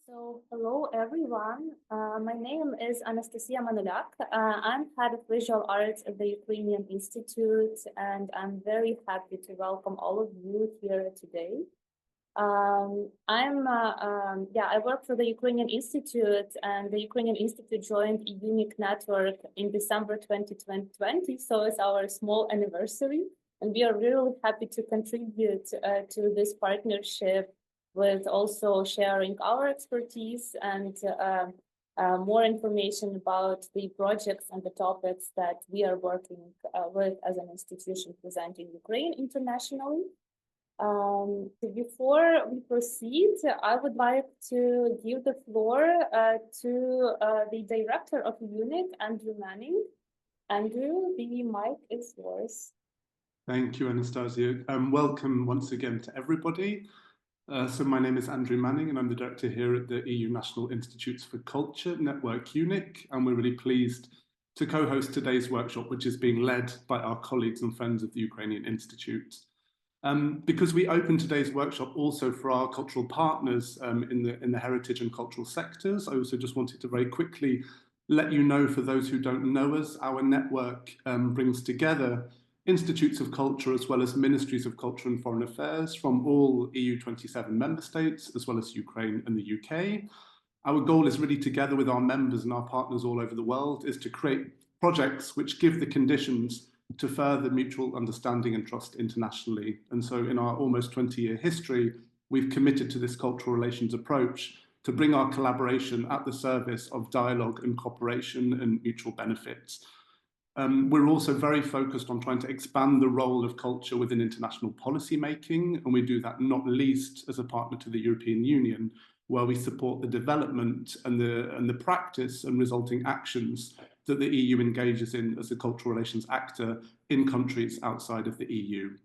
So, hello everyone. My name is Anastasia Manulak. I'm head of visual arts at the Ukrainian Institute, and I'm very happy to welcome all of you here today. I work for the Ukrainian Institute, and the Ukrainian Institute joined EUNIC network in December 2020, so it's our small anniversary, and we are really happy to contribute to this partnership with also sharing our expertise and more information about the projects and the topics that we are working with as an institution presenting Ukraine internationally. Before we proceed, I would like to give the floor to the director of EUNIC, Andrew Manning. Andrew, the mic is yours. Thank you, Anastasia. Welcome once again to everybody. So my name is Andrew Manning, and I'm the director here at the EU National Institutes for Culture Network EUNIC, and we're really pleased to co-host today's workshop, which is being led by our colleagues and friends of the Ukrainian Institute. Because we opened today's workshop also for our cultural partners in the heritage and cultural sectors, I also just wanted to very quickly let you know, for those who don't know us, our network brings together institutes of culture as well as ministries of culture and foreign affairs from all EU 27 member states, as well as Ukraine and the UK. Our goal is really, together with our members and our partners all over the world, is to create projects which give the conditions to further mutual understanding and trust internationally. And so in our almost 20-year history, we've committed to this cultural relations approach to bring our collaboration at the service of dialogue and cooperation and mutual benefits. We're also very focused on trying to expand the role of culture within international policy making, and we do that not least as a partner to the European Union, where we support the development and the practice and resulting actions that the EU engages in as a cultural relations actor in countries outside of the EU.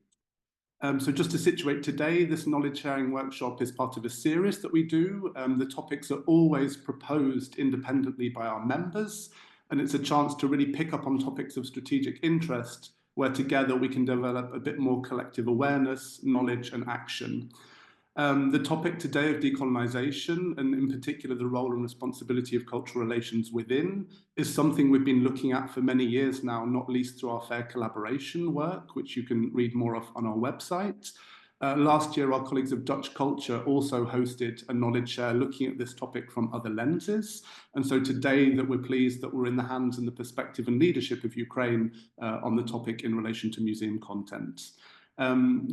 So just to situate today, this knowledge sharing workshop is part of a series that we do. The topics are always proposed independently by our members, and it's a chance to really pick up on topics of strategic interest where together we can develop a bit more collective awareness, knowledge and action. The topic today of decolonization, and in particular the role and responsibility of cultural relations within, is something we've been looking at for many years now, not least through our fair collaboration work, which you can read more of on our website. Last year, our colleagues of Dutch Culture also hosted a knowledge share looking at this topic from other lenses. And so today that we're pleased that we're in the hands and the perspective and leadership of Ukraine on the topic in relation to museum content.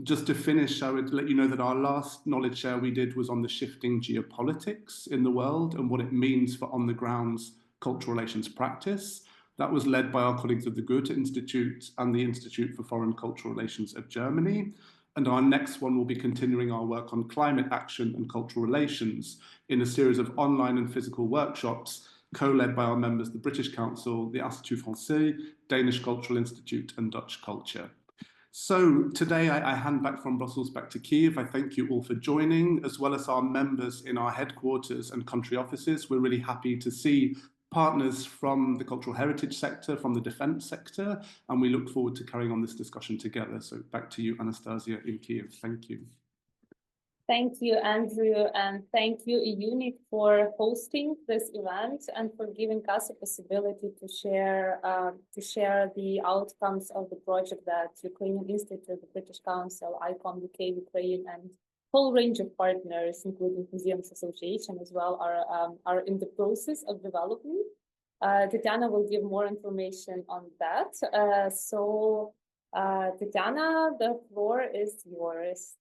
Just to finish, I would let you know that our last knowledge share we did was on the shifting geopolitics in the world and what it means for on-the-grounds cultural relations practice. That was led by our colleagues of the Goethe Institute and the Institute for Foreign Cultural Relations of Germany. And our next one will be continuing our work on climate action and cultural relations in a series of online and physical workshops co-led by our members, the British Council, the Institut Français, Danish Cultural Institute and Dutch Culture. So today I hand back from Brussels back to Kyiv. I thank you all for joining, as well as our members in our headquarters and country offices. We're really happy to see partners from the cultural heritage sector, from the defense sector, and we look forward to carrying on this discussion together. So back to you, Anastasia, in Kyiv. Thank you. Thank you, Andrew, and thank you, EUNIC, for hosting this event and for giving us a possibility to share the outcomes of the project that Ukrainian Institute, the British Council, ICOM, UK, Ukraine, and whole range of partners, including Museums Association as well, are in the process of developing. Tetyana will give more information on that. Tetyana, the floor is yours.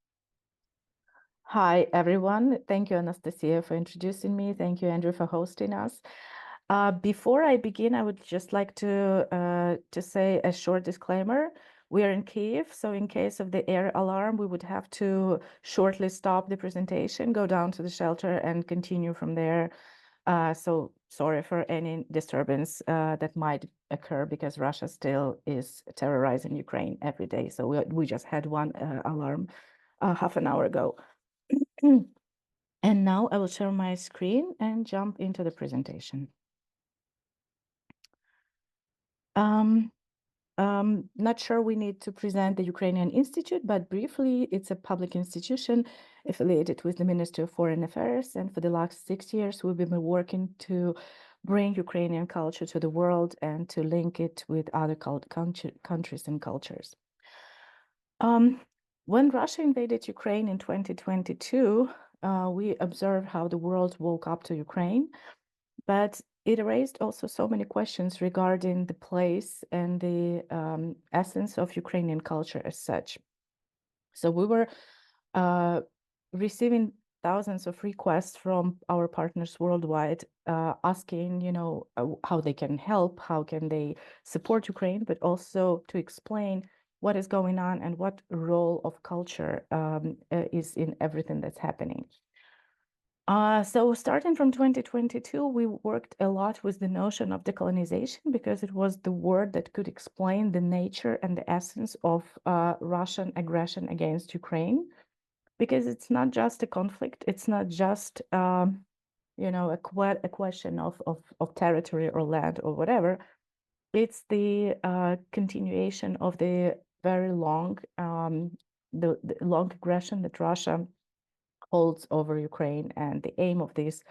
Hi, everyone. Thank you, Anastasia, for introducing me. Thank you, Andrew, for hosting us. Before I begin, I would just like to say a short disclaimer. We are in Kyiv, so in case of the air alarm, we would have to shortly stop the presentation, go down to the shelter and continue from there. So sorry for any disturbance that might occur because Russia still is terrorizing Ukraine every day. So we just had one alarm half an hour ago. And now I will share my screen and jump into the presentation. Not sure we need to present the Ukrainian Institute, but briefly, it's a public institution affiliated with the Ministry of Foreign Affairs. And for the last 6 years, we've been working to bring Ukrainian culture to the world and to link it with other countries and cultures. When Russia invaded Ukraine in 2022, we observed how the world woke up to Ukraine, but it raised also so many questions regarding the place and the essence of Ukrainian culture as such. So we were receiving thousands of requests from our partners worldwide, asking, how they can help, how can they support Ukraine, but also to explain what is going on and what role of culture is in everything that's happening. So starting from 2022, we worked a lot with the notion of decolonization because it was the word that could explain the nature and the essence of Russian aggression against Ukraine. Because it's not just a conflict, it's not just a question of territory or land or whatever. It's the continuation of the very long the long aggression that Russia holds over Ukraine, and the aim of this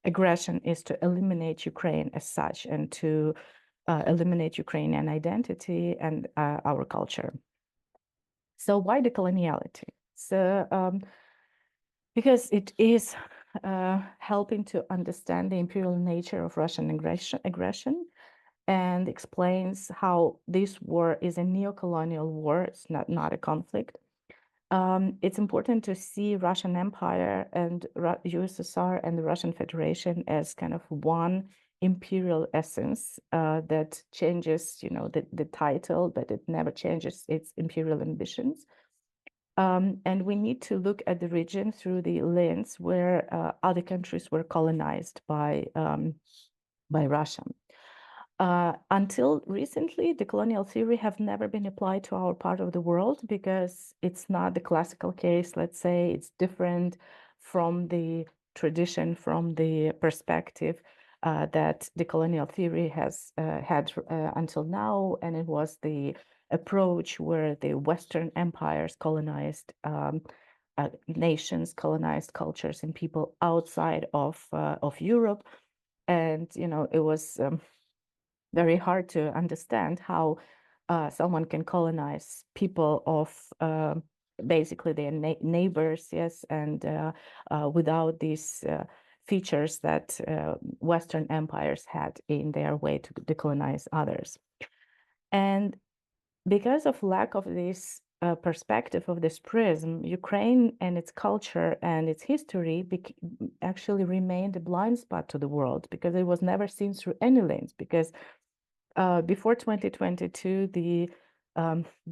aggression is to eliminate Ukraine as such and to eliminate Ukrainian identity and our culture. So why decoloniality? So because it is helping to understand the imperial nature of Russian aggression and explains how this war is a neo-colonial war. It's not a conflict. It's important to see Russian Empire and USSR and the Russian Federation as kind of one imperial essence that changes, the title, but it never changes its imperial ambitions. And we need to look at the region through the lens where other countries were colonized by Russia. Until recently, the colonial theory have never been applied to our part of the world because it's not the classical case. Let's say it's different from the tradition, from the perspective that the colonial theory has had until now, and it was the approach where the Western empires colonized nations, colonized cultures and people outside of Europe, and it was very hard to understand how someone can colonize people of basically their neighbors, yes, and without these features that Western empires had in their way to decolonize others. And because of lack of this perspective of this prism, Ukraine and its culture and its history actually remained a blind spot to the world because it was never seen through any lens. Because before 2022, the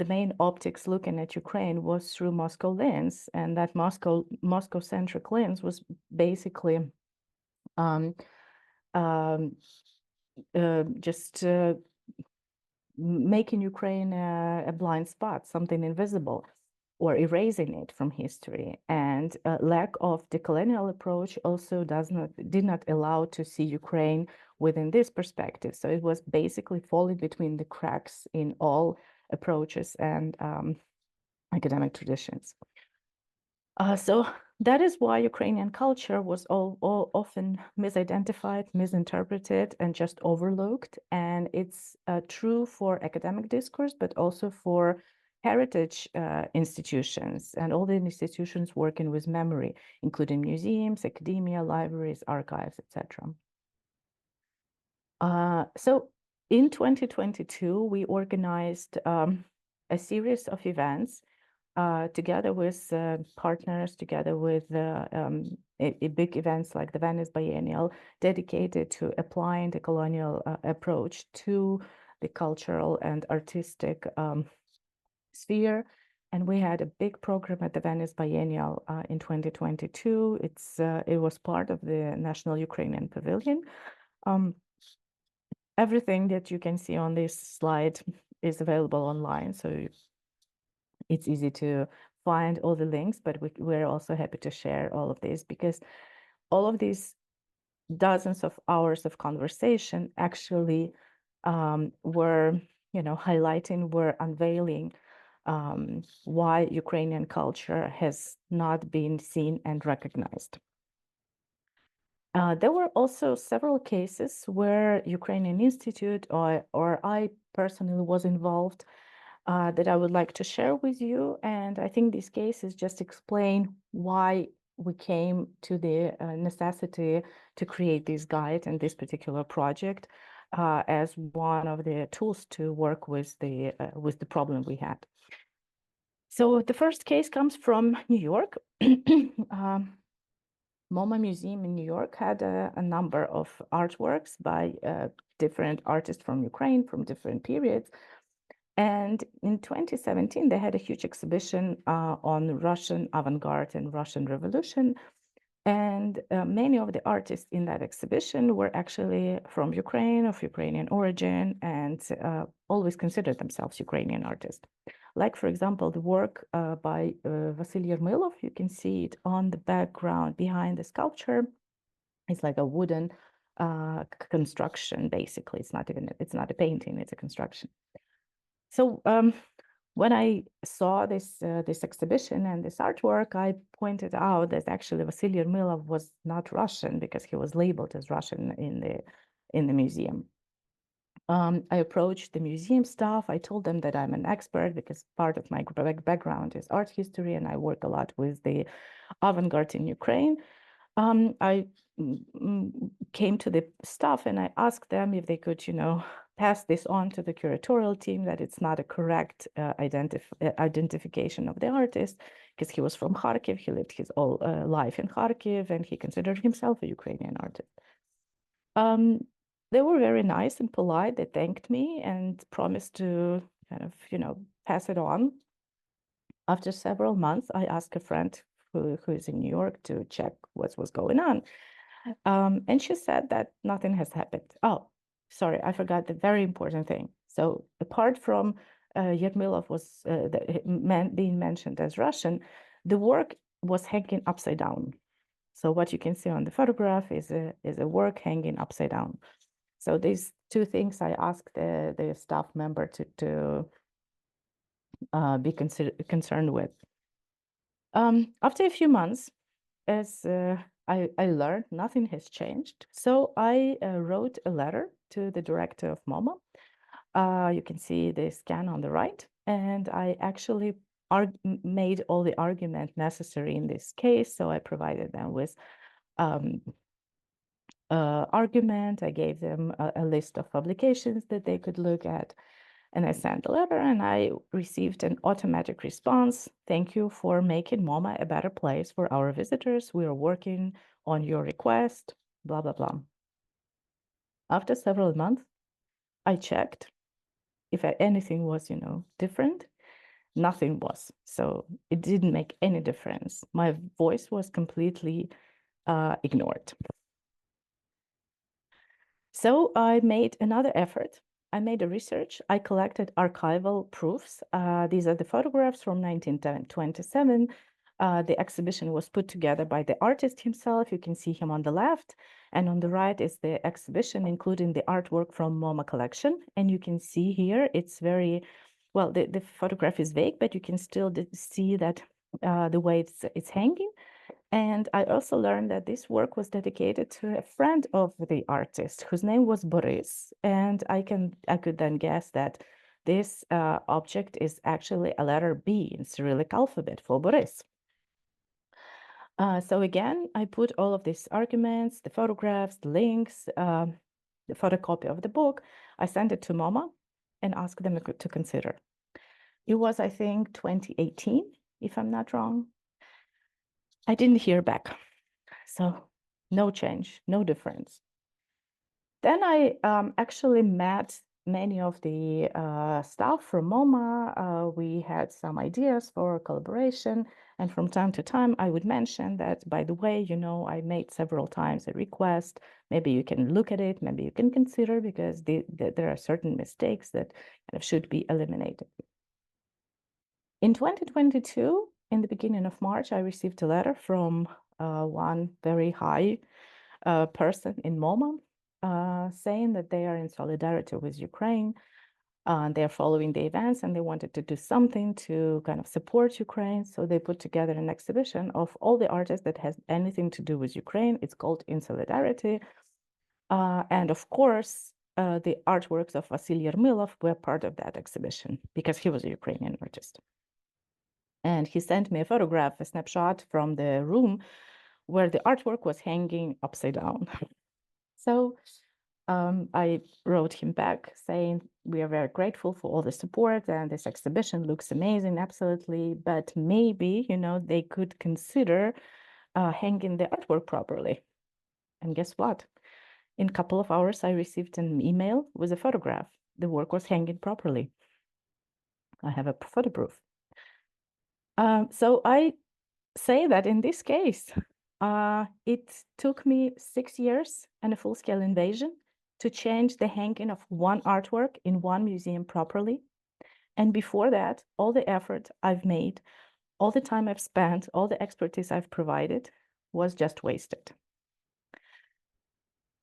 main optics looking at Ukraine was through Moscow lens, and that Moscow-centric lens was basically just making Ukraine a blind spot, something invisible, or erasing it from history. And lack of decolonial approach also did not allow to see Ukraine within this perspective. So it was basically falling between the cracks in all approaches and academic traditions. So that is why Ukrainian culture was often misidentified, misinterpreted, and just overlooked. And it's true for academic discourse, but also for heritage institutions and all the institutions working with memory, including museums, academia, libraries, archives, etc. So in 2022, we organized a series of events together with partners, together with big events like the Venice Biennial, dedicated to applying the colonial approach to the cultural and artistic sphere. And we had a big program at the Venice Biennial in 2022. It was part of the National Ukrainian Pavilion. Everything that you can see on this slide is available online, so it's easy to find all the links, but we're also happy to share all of this because all of these dozens of hours of conversation actually were highlighting, we're unveiling why Ukrainian culture has not been seen and recognized. There were also several cases where Ukrainian Institute or I personally was involved that I would like to share with you. And I think these cases just explain why we came to the necessity to create this guide and this particular project as one of the tools to work with the problem we had. So the first case comes from New York. MoMa Museum in New York had a number of artworks by different artists from Ukraine from different periods. And in 2017, they had a huge exhibition on Russian avant-garde and Russian Revolution. And many of the artists in that exhibition were actually from Ukraine, of Ukrainian origin, and always considered themselves Ukrainian artists. Like, for example, the work by Vasily Yermilov, you can see it on the background behind the sculpture. It's like a wooden construction, basically. It's not a painting, it's a construction. So when I saw this exhibition and this artwork, I pointed out that actually Vasily Yermilov was not Russian because he was labeled as Russian in the museum. I approached the museum staff. I told them that I'm an expert because part of my background is art history and I work a lot with the avant-garde in Ukraine. I came to the staff and I asked them if they could, pass this on to the curatorial team, that it's not a correct identification of the artist, because he was from Kharkiv. He lived his whole life in Kharkiv and he considered himself a Ukrainian artist. They were very nice and polite. They thanked me and promised to kind of, pass it on. After several months, I asked a friend who is in New York to check what was going on. And she said that nothing has happened. Oh, sorry, I forgot the very important thing. So apart from Yermilov was being mentioned as Russian, the work was hanging upside down. So what you can see on the photograph is a work hanging upside down. So these two things I asked the staff member to be concerned with. After a few months, as I learned, nothing has changed. So I wrote a letter to the director of MoMA. You can see the scan on the right. And I actually made all the argument necessary in this case. So I provided them with argument. I gave them a list of publications that they could look at. And I sent a letter and I received an automatic response. Thank you for making MoMA a better place for our visitors. We are working on your request, blah, blah, blah. After several months, I checked if anything was, different. Nothing was. So it didn't make any difference. My voice was completely ignored. So I made another effort. I made a research. I collected archival proofs. These are the photographs from 1927. The exhibition was put together by the artist himself. You can see him on the left. And on the right is the exhibition, including the artwork from MoMA collection. And you can see here, it's very, well, the photograph is vague, but you can still see that the way it's hanging. And I also learned that this work was dedicated to a friend of the artist whose name was Boris. And I could then guess that this object is actually a letter B in Cyrillic alphabet for Boris. So again, I put all of these arguments, the photographs, the links, the photocopy of the book. I sent it to MoMA and asked them to consider. It was, I think, 2018, if I'm not wrong. I didn't hear back. So no change, no difference. Then I actually met many of the staff from MoMA. We had some ideas for collaboration. And from time to time, I would mention that, by the way, I made several times a request. Maybe you can look at it. Maybe you can consider, because there are certain mistakes that kind of should be eliminated. In 2022, in the beginning of March, I received a letter from one very high person in MoMA saying that they are in solidarity with Ukraine. They're following the events and they wanted to do something to kind of support Ukraine. So they put together an exhibition of all the artists that has anything to do with Ukraine. It's called In Solidarity. And of course, the artworks of Vasily Yermilov were part of that exhibition because he was a Ukrainian artist. And he sent me a photograph, a snapshot from the room where the artwork was hanging upside down. So I wrote him back saying, we are very grateful for all the support and this exhibition looks amazing, absolutely, but maybe, they could consider hanging the artwork properly. And guess what? In a couple of hours, I received an email with a photograph. The work was hanging properly. I have a photo proof. So I say that in this case, it took me 6 years and a full-scale invasion to change the hanging of one artwork in one museum properly. And before that, all the effort I've made, all the time I've spent, all the expertise I've provided was just wasted.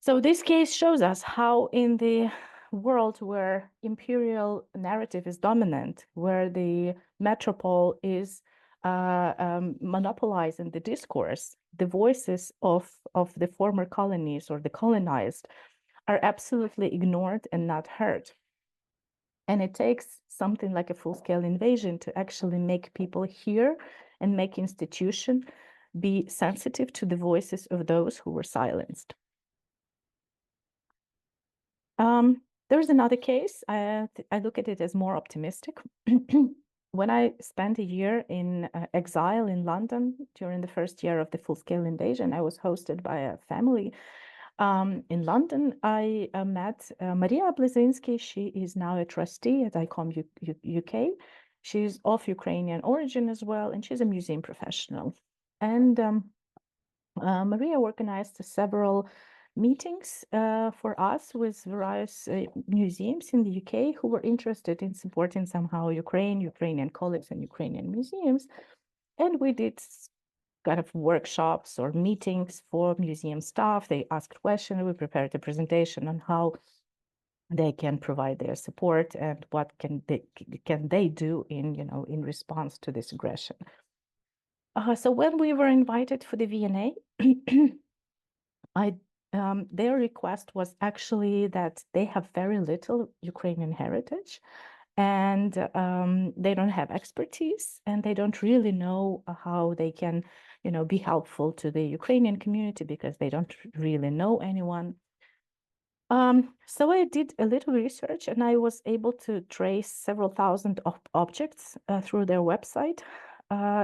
So this case shows us how in the world where imperial narrative is dominant, where the metropole is monopolizing the discourse, the voices of the former colonies or the colonized are absolutely ignored and not heard. And it takes something like a full-scale invasion to actually make people hear and make institutions be sensitive to the voices of those who were silenced. There's another case. I look at it as more optimistic. When I spent a year in exile in London during the first year of the full-scale invasion, I was hosted by a family in London. I met Maria Blazinski. She is now a trustee at ICOM UK. She's of Ukrainian origin as well, and she's a museum professional. And Maria organized several meetings for us with various museums in the UK who were interested in supporting somehow Ukrainian colleagues and Ukrainian museums. And we did kind of workshops or meetings for museum staff. They asked questions. We prepared a presentation on how they can provide their support and what can they do in response to this aggression. So when we were invited for the V&A, their request was actually that they have very little Ukrainian heritage and they don't have expertise and they don't really know how they can, be helpful to the Ukrainian community because they don't really know anyone. So I did a little research and I was able to trace several thousand objects through their website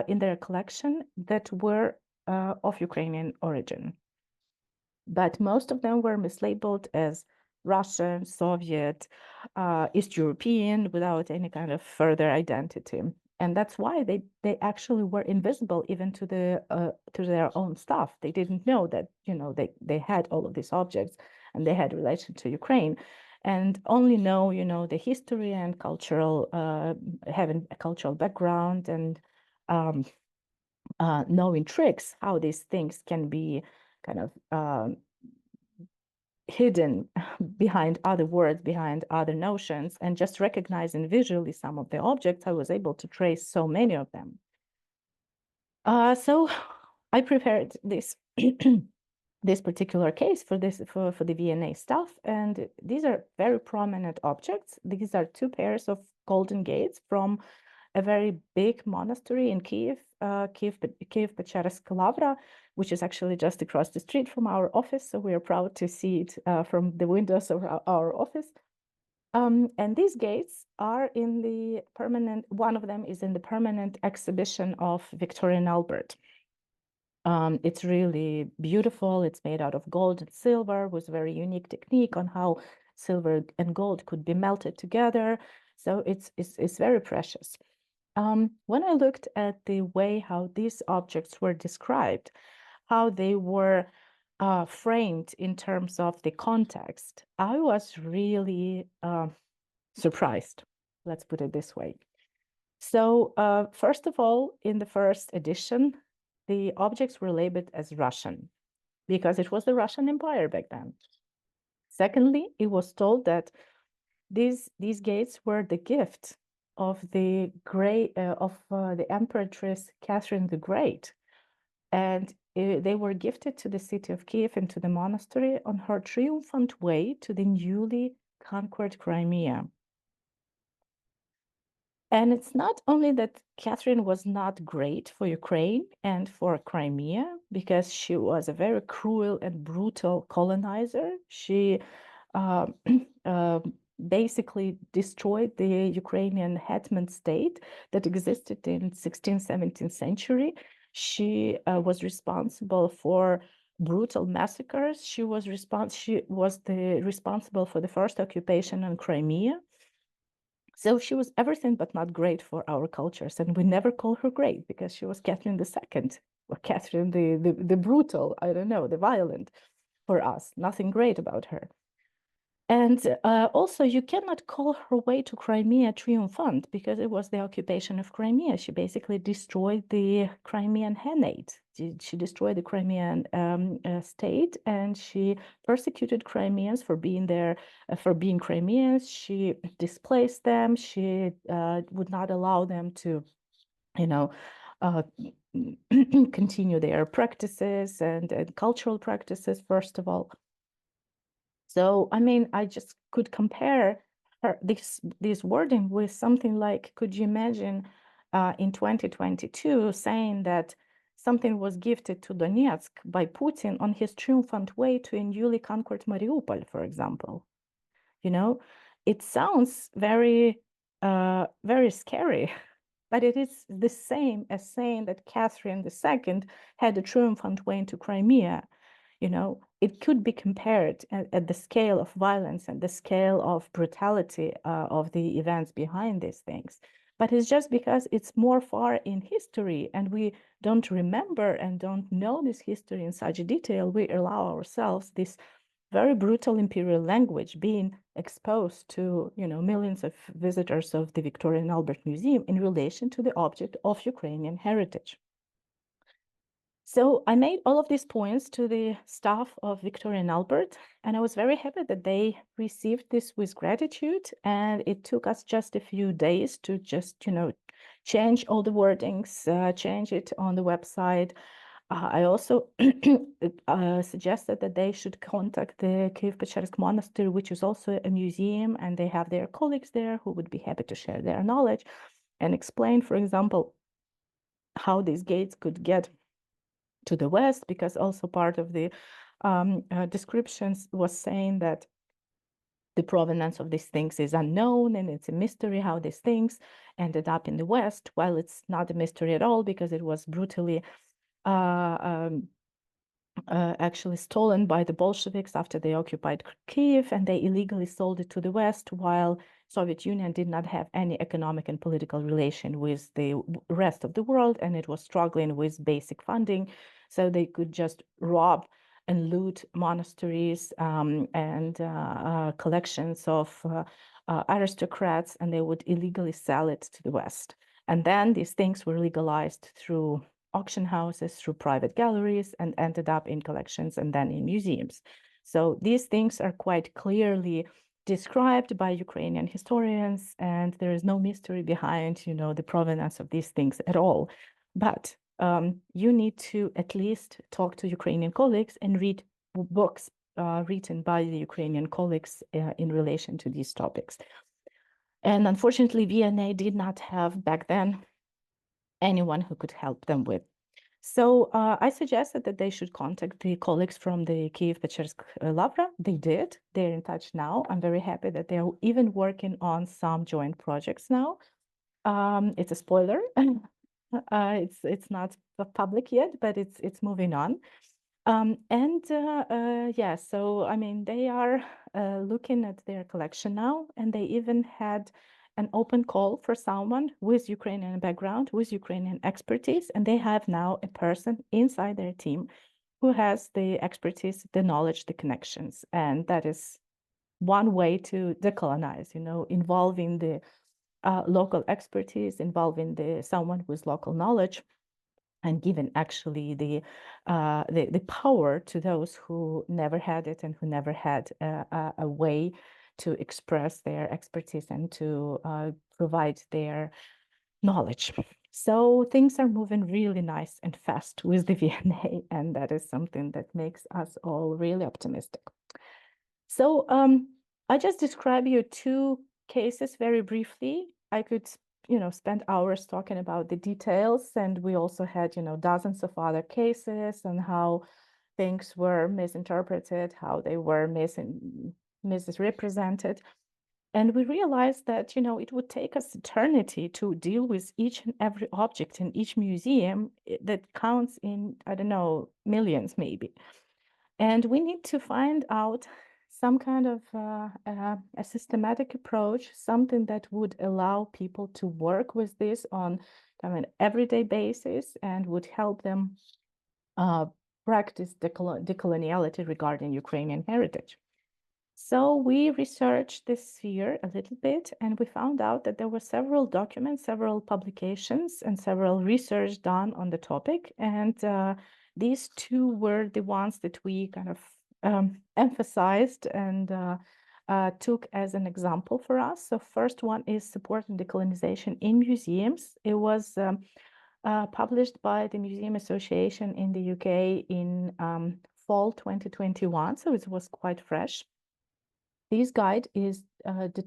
in their collection that were of Ukrainian origin. But most of them were mislabeled as Russian, Soviet, East European, without any kind of further identity. And that's why they actually were invisible even to their own staff. They didn't know that, they had all of these objects and they had relation to Ukraine, and only know, the history and cultural, having a cultural background and knowing tricks, how these things can be kind of hidden behind other words, behind other notions, and just recognizing visually some of the objects, I was able to trace so many of them. So I prepared this this particular case for the V&A staff, and these are very prominent objects. These are 2 pairs of golden gates from a very big monastery in Kiev, Kiev-Pechersk Lavra, which is actually just across the street from our office. So we are proud to see it from the windows of our office. And these gates are in the permanent, one of them is in the permanent exhibition of Victorian Albert. It's really beautiful. It's made out of gold and silver with a very unique technique on how silver and gold could be melted together. So it's very precious. When I looked at the way how these objects were described, how they were framed in terms of the context, I was really surprised. Let's put it this way. So first of all, in the first edition, the objects were labeled as Russian because it was the Russian Empire back then. Secondly, it was told that these gates were the gift of the the Empress Catherine the Great, and they were gifted to the city of Kiev and to the monastery on her triumphant way to the newly conquered Crimea. And it's not only that Catherine was not great for Ukraine and for Crimea, because she was a very cruel and brutal colonizer. She uh, basically destroyed the Ukrainian hetman state that existed in 16th, 17th century. She was responsible for brutal massacres. She was responsible for the first occupation on Crimea. So she was everything but not great for our cultures, and we never call her great because she was Catherine II or Catherine the brutal, I don't know, the violent for us. Nothing great about her. And also, you cannot call her way to Crimea triumphant because it was the occupation of Crimea. She basically destroyed the Crimean Khanate. She destroyed the Crimean state, and she persecuted Crimeans for being there, for being Crimeans. She displaced them. She would not allow them to, continue their practices and cultural practices, first of all. So, I mean, I just could compare this wording with something like, could you imagine in 2022 saying that something was gifted to Donetsk by Putin on his triumphant way to a newly conquered Mariupol, for example? It sounds very, very scary, but it is the same as saying that Catherine II had a triumphant way into Crimea. It could be compared at the scale of violence and the scale of brutality of the events behind these things. But it's just because it's more far in history and we don't remember and don't know this history in such detail, we allow ourselves this very brutal imperial language being exposed to, millions of visitors of the Victoria and Albert Museum in relation to the object of Ukrainian heritage. So I made all of these points to the staff of Victoria and Albert, and I was very happy that they received this with gratitude. And it took us just a few days to just, change all the wordings, change it on the website. I also suggested that they should contact the Kiev-Pechersk Monastery, which is also a museum, and they have their colleagues there who would be happy to share their knowledge and explain, for example, how these gates could get to the west, because also part of the descriptions was saying that the provenance of these things is unknown and it's a mystery how these things ended up in the west, while it's not a mystery at all because it was brutally actually stolen by the Bolsheviks after they occupied Kiev, and they illegally sold it to the West, while Soviet Union did not have any economic and political relation with the rest of the world, and it was struggling with basic funding, so they could just rob and loot monasteries and collections of aristocrats, and they would illegally sell it to the West. And then these things were legalized through auction houses, through private galleries, and ended up in collections and then in museums. So these things are quite clearly described by Ukrainian historians, and there is no mystery behind, the provenance of these things at all. But you need to at least talk to Ukrainian colleagues and read books written by the Ukrainian colleagues in relation to these topics. And unfortunately, V&A did not have back then anyone who could help them with. So I suggested that they should contact the colleagues from the Kiev-Pechersk Lavra. They did. They're in touch now. I'm very happy that they're even working on some joint projects now. It's a spoiler. It's not public yet, but it's moving on. Yeah, so I mean, they are looking at their collection now, and they even had an open call for someone with Ukrainian background, with Ukrainian expertise, and they have now a person inside their team who has the expertise, the knowledge, the connections, and that is one way to decolonize, involving the local expertise, involving someone with local knowledge, and giving actually the power to those who never had it and who never had a way to express their expertise and to provide their knowledge. So things are moving really nice and fast with the V&A, and that is something that makes us all really optimistic. So I just describe you two cases very briefly. I could, spend hours talking about the details, and we also had, dozens of other cases and how things were misinterpreted, how they were misrepresented. And we realized that, it would take us eternity to deal with each and every object in each museum that counts in, I don't know, millions maybe. And we need to find out some kind of a systematic approach, something that would allow people to work with this on kind of an everyday basis and would help them practice decoloniality regarding Ukrainian heritage. So we researched this sphere a little bit, and we found out that there were several documents, several publications, and several research done on the topic. And these two were the ones that we kind of emphasized and took as an example for us. So first one is Supporting Decolonization in Museums. It was published by the Museum Association in the UK in fall 2021, so it was quite fresh. This guide is it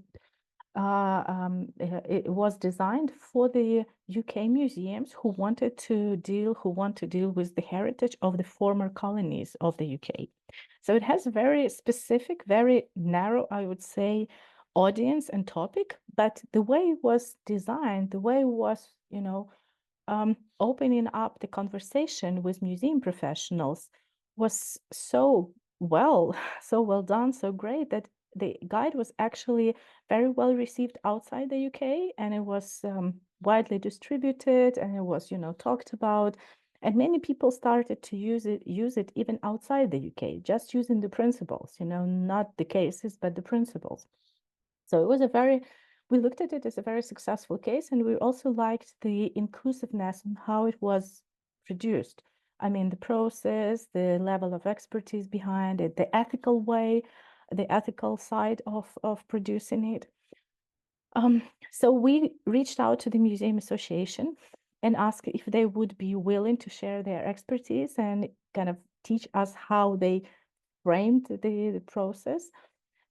was designed for the UK museums who want to deal with the heritage of the former colonies of the UK. So it has a very specific, very narrow, I would say, audience and topic, but the way it was designed, the way it was, opening up the conversation with museum professionals was so well done, so great that the guide was actually very well received outside the UK, and it was widely distributed, and it was, talked about, and many people started to use it even outside the UK, just using the principles, not the cases, but the principles. So it was we looked at it as a very successful case, and we also liked the inclusiveness and how it was produced. I mean, the process, the level of expertise behind it, the ethical way, the ethical side of producing it. So we reached out to the Museum Association and asked if they would be willing to share their expertise and kind of teach us how they framed the process.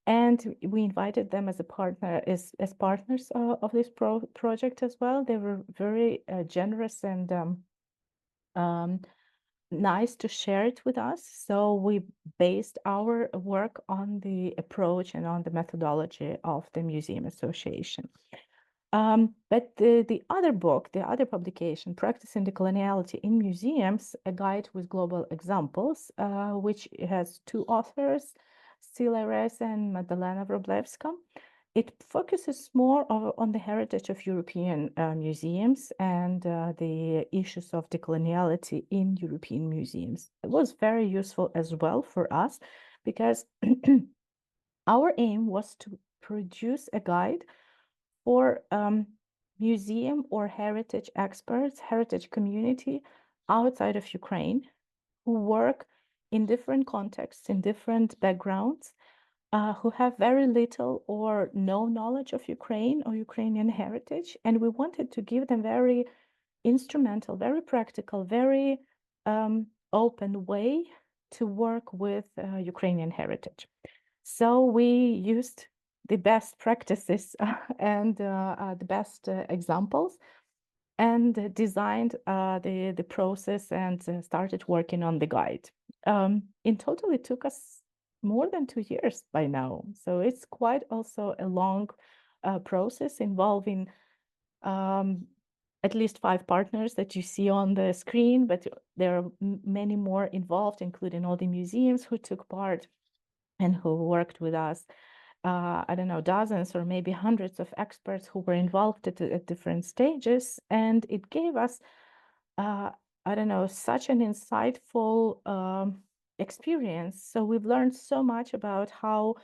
And we invited them as a partner, as partners of this project as well. They were very generous and nice to share it with us. So we based our work on the approach and on the methodology of the Museum Association. But the other book, the other publication, Practicing Decoloniality in Museums, a guide with global examples, which has two authors, Sila Rez and Magdalena Wroblewska. It focuses more on the heritage of European museums and the issues of decoloniality in European museums. It was very useful as well for us because our aim was to produce a guide for museum or heritage experts, heritage community outside of Ukraine who work in different contexts, in different backgrounds, who have very little or no knowledge of Ukraine or Ukrainian heritage. And we wanted to give them very instrumental, very practical, very open way to work with Ukrainian heritage. So we used the best practices and the best examples and designed the process and started working on the guide. In total, it took us more than 2 years by now. So it's quite also a long process involving at least 5 partners that you see on the screen, but there are many more involved, including all the museums who took part and who worked with us. I don't know, dozens or maybe hundreds of experts who were involved at different stages. And it gave us, I don't know, such an insightful experience. So we've learned so much about how,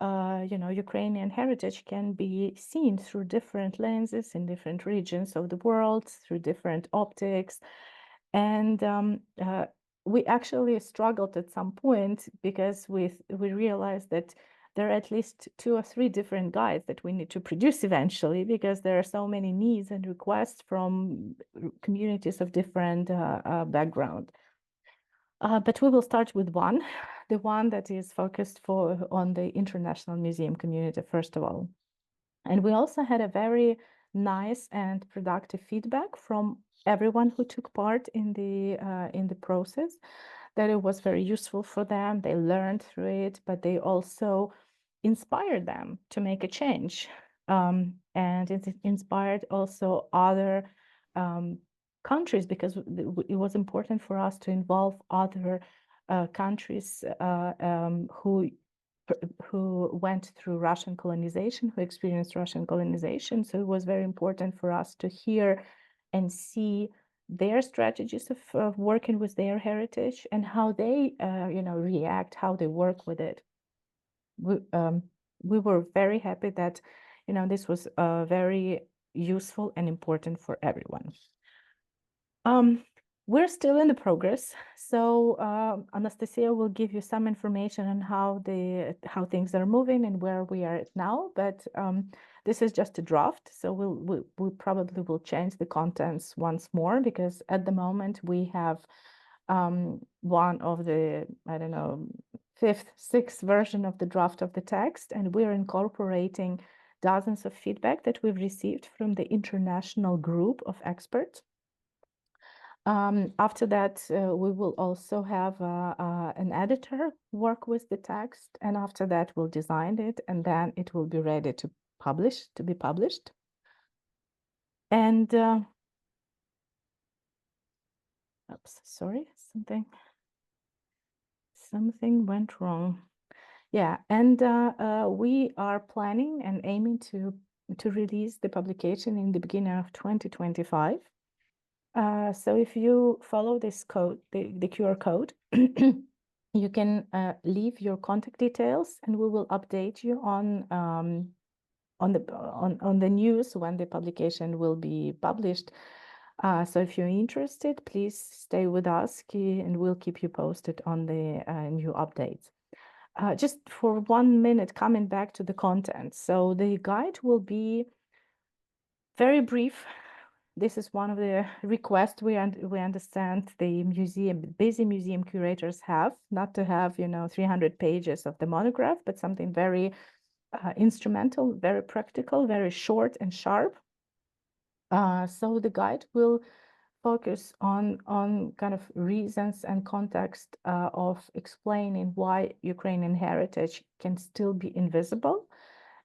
Ukrainian heritage can be seen through different lenses in different regions of the world, through different optics. And we actually struggled at some point because we realized that there are at least 2 or 3 different guides that we need to produce eventually, because there are so many needs and requests from communities of different background. But we will start with one, the one that is focused on the international museum community, first of all. And we also had a very nice and productive feedback from everyone who took part in the process, that it was very useful for them. They learned through it, but they also inspired them to make a change. And it inspired also other countries, because it was important for us to involve other countries who went through Russian colonization, who experienced Russian colonization. So it was very important for us to hear and see their strategies of working with their heritage and how they, react, how they work with it. We were very happy that, this was very useful and important for everyone. We're still in the progress, so Anastasia will give you some information on how things are moving and where we are at now. But this is just a draft, so we probably will change the contents once more, because at the moment we have one of the, I don't know, 5th, 6th version of the draft of the text, and we're incorporating dozens of feedback that we've received from the international group of experts. After that, we will also have an editor work with the text, and after that we'll design it, and then it will be ready to be published. And oops, sorry, something went wrong. Yeah, and we are planning and aiming to release the publication in the beginning of 2025. So if you follow this code, the QR code, you can leave your contact details, and we will update you on the news when the publication will be published. So if you're interested, please stay with us, and we'll keep you posted on the new updates. Just for 1 minute, coming back to the content. So the guide will be very brief. This is one of the requests we understand the busy museum curators have, not to have 300 pages of the monograph, but something very instrumental, very practical, very short and sharp. So the guide will focus on kind of reasons and context of explaining why Ukrainian heritage can still be invisible,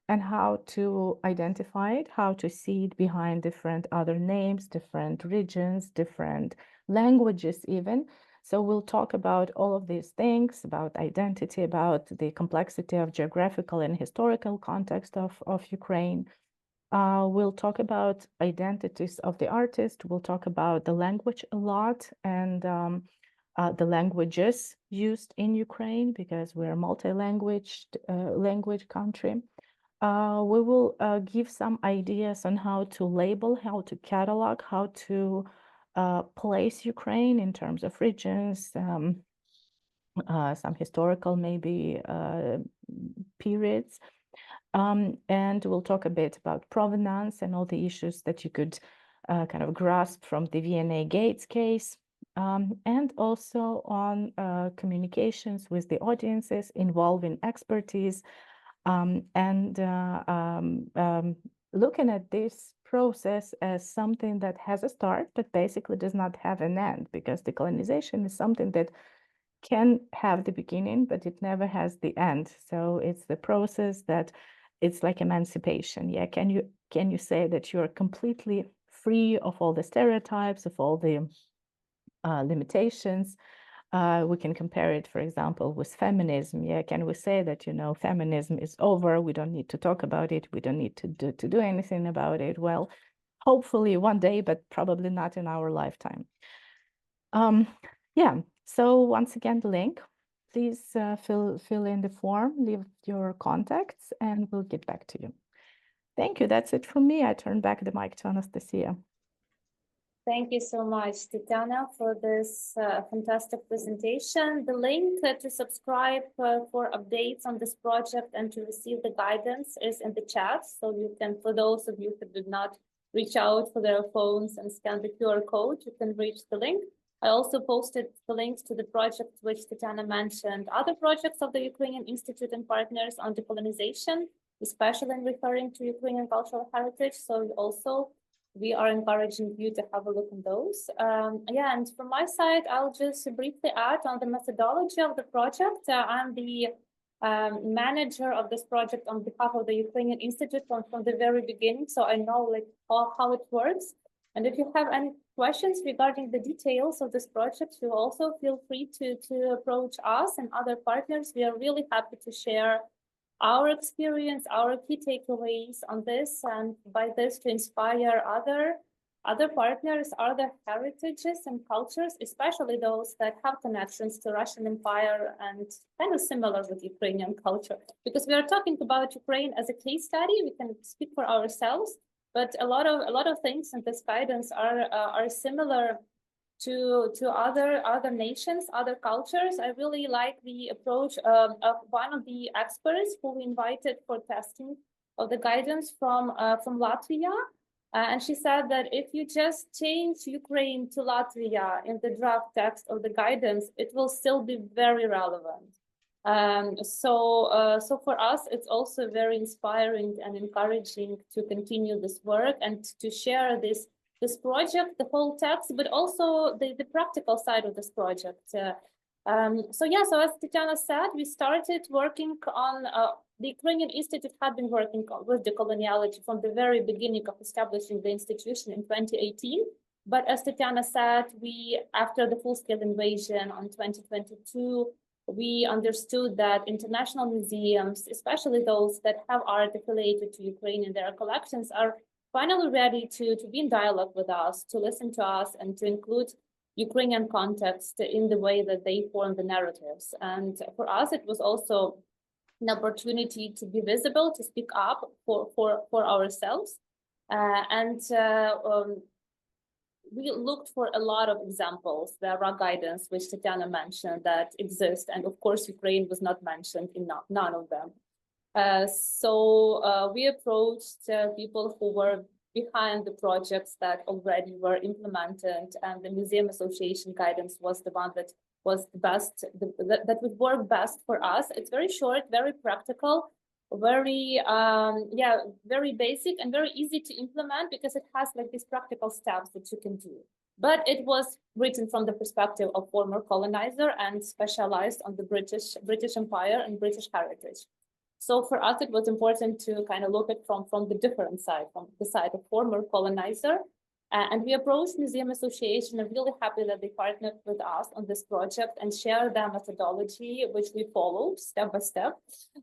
and how to identify it, how to see it behind different other names, different regions, different languages even. So we'll talk about all of these things, about identity, about the complexity of geographical and historical context of Ukraine. We'll talk about identities of the artist. We'll talk about the language a lot, and the languages used in Ukraine, because we're a multi-language language country. We will give some ideas on how to label, how to catalog, how to place Ukraine in terms of regions, some historical maybe periods. And we'll talk a bit about provenance and all the issues that you could kind of grasp from the V&A Gates case, and also on communications with the audiences involving expertise, and looking at this process as something that has a start, but basically does not have an end, because decolonization is something that can have the beginning, but it never has the end. So it's the process that it's like emancipation. Yeah, can you say that you're completely free of all the stereotypes, of all the limitations? We can compare it, for example, with feminism. Yeah, can we say that feminism is over? We don't need to talk about it. We don't need to do anything about it. Well, hopefully one day, but probably not in our lifetime. Yeah. So once again, the link. Please fill in the form, leave your contacts, and we'll get back to you. Thank you. That's it from me. I turn back the mic to Anastasia. Thank you so much, Tetyana, for this fantastic presentation. The link to subscribe for updates on this project and to receive the guidance is in the chat. So you can, for those of you who did not reach out for their phones and scan the QR code, you can reach the link. I also posted the links to the project which Tetyana mentioned, other projects of the Ukrainian Institute and partners on decolonization, especially in referring to Ukrainian cultural heritage. So also, we are encouraging you to have a look at those. Yeah, and from my side, I'll just briefly add on the methodology of the project. I'm the manager of this project on behalf of the Ukrainian Institute from the very beginning, so I know like how it works. And if you have any questions regarding the details of this project, you also feel free to approach us and other partners. We are really happy to share our experience, our key takeaways on this, and by this to inspire other partners, other heritages and cultures, especially those that have connections to Russian Empire and kind of similar with Ukrainian culture. Because we are talking about Ukraine as a case study, we can speak for ourselves, but a lot of things in this guidance are similar to other nations, other cultures. I really like the approach of one of the experts who we invited for testing of the guidance from Latvia. And she said that if you just change Ukraine to Latvia in the draft text of the guidance, it will still be very relevant. So for us, it's also very inspiring and encouraging to continue this work and to share this project, the whole text, but also the practical side of this project. So as Tetyana said, we started working on, the Ukrainian Institute had been working with decoloniality from the very beginning of establishing the institution in 2018. But as Tetyana said, after the full-scale invasion on 2022, we understood that international museums, especially those that have art affiliated to Ukraine in their collections, are finally ready to be in dialogue with us, to listen to us, and to include Ukrainian context in the way that they form the narratives. And for us, it was also an opportunity to be visible, to speak up for ourselves. We looked for a lot of examples. There are guidance, which Tetyana mentioned, that exist. And of course, Ukraine was not mentioned in none of them. So we approached people who were behind the projects that already were implemented, and the Museum Association guidance was the one that was the best, that would work best for us. It's very short, very practical, very very basic and very easy to implement because it has like these practical steps that you can do. But it was written from the perspective of former colonizer and specialized on the British Empire and British heritage. So for us, it was important to kind of look at from the different side, from the side of former colonizer. And we approached Museum Association. I'm really happy that they partnered with us on this project and shared their methodology, which we followed step by step.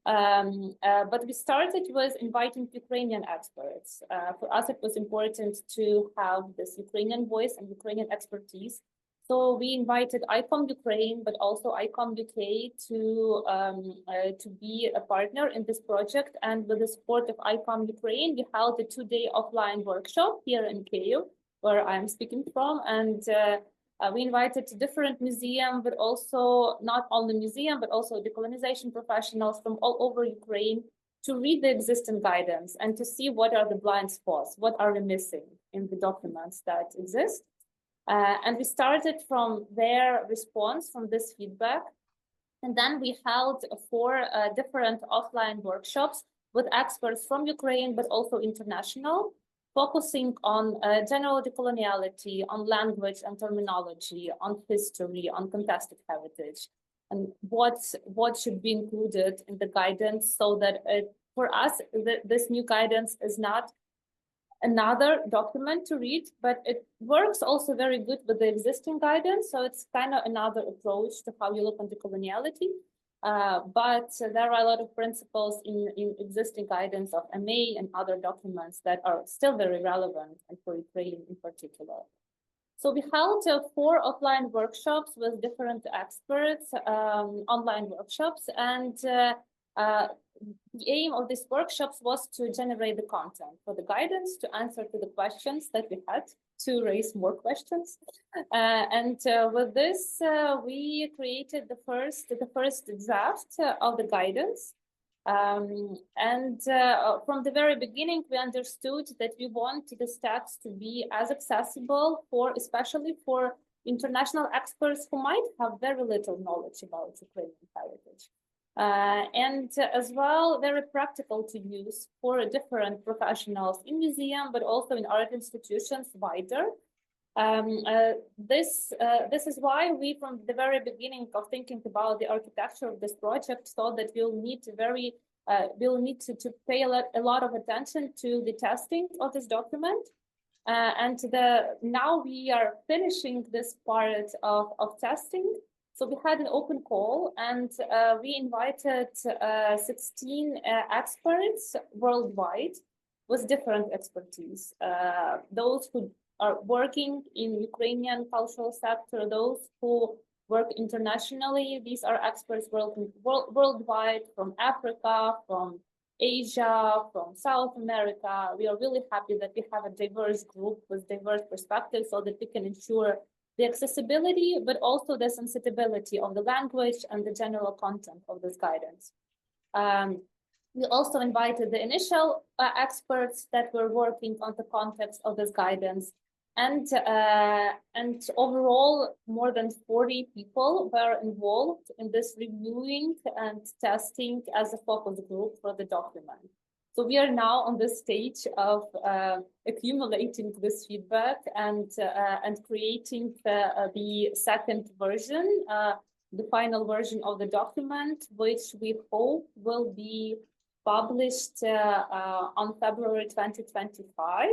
But we started with inviting Ukrainian experts. For us, it was important to have this Ukrainian voice and Ukrainian expertise. So we invited ICOM Ukraine, but also ICOM UK to be a partner in this project. And with the support of ICOM Ukraine, we held a 2-day offline workshop here in Kyiv, where I'm speaking from. And we invited different museums, but also not only museum, but also decolonization professionals from all over Ukraine to read the existing guidance and to see what are the blind spots, what are we missing in the documents that exist. And we started from their response, from this feedback. And then we held 4 different offline workshops with experts from Ukraine, but also international, focusing on general decoloniality, on language and terminology, on history, on contested heritage, and what should be included in the guidance, so that for us, this new guidance is not another document to read, but it works also very good with the existing guidance. So it's kind of another approach to how you look on decoloniality. But there are a lot of principles in existing guidance of MA and other documents that are still very relevant, and for Ukraine in particular. So we held 4 offline workshops with different experts, online workshops, and The aim of these workshops was to generate the content for the guidance, to answer to the questions that we had, to raise more questions. With this, we created the first draft of the guidance. From the very beginning, we understood that we want this text to be as accessible especially for international experts who might have very little knowledge about Ukrainian heritage. As well, very practical to use for different professionals in museum, but also in art institutions wider. This is why we, from the very beginning of thinking about the architecture of this project, thought that we'll need to pay a lot of attention to the testing of this document. Now we are finishing this part of testing. So we had an open call, and we invited 16 experts worldwide with different expertise. Those who are working in Ukrainian cultural sector, those who work internationally. These are experts working worldwide, from Africa, from Asia, from South America. We are really happy that we have a diverse group with diverse perspectives so that we can ensure the accessibility, but also the sensitivity of the language and the general content of this guidance. We also invited the initial experts that were working on the context of this guidance. And overall, more than 40 people were involved in this reviewing and testing as a focus group for the document. So we are now on this stage of accumulating this feedback and creating the second version, the final version of the document, which we hope will be published on February 2025.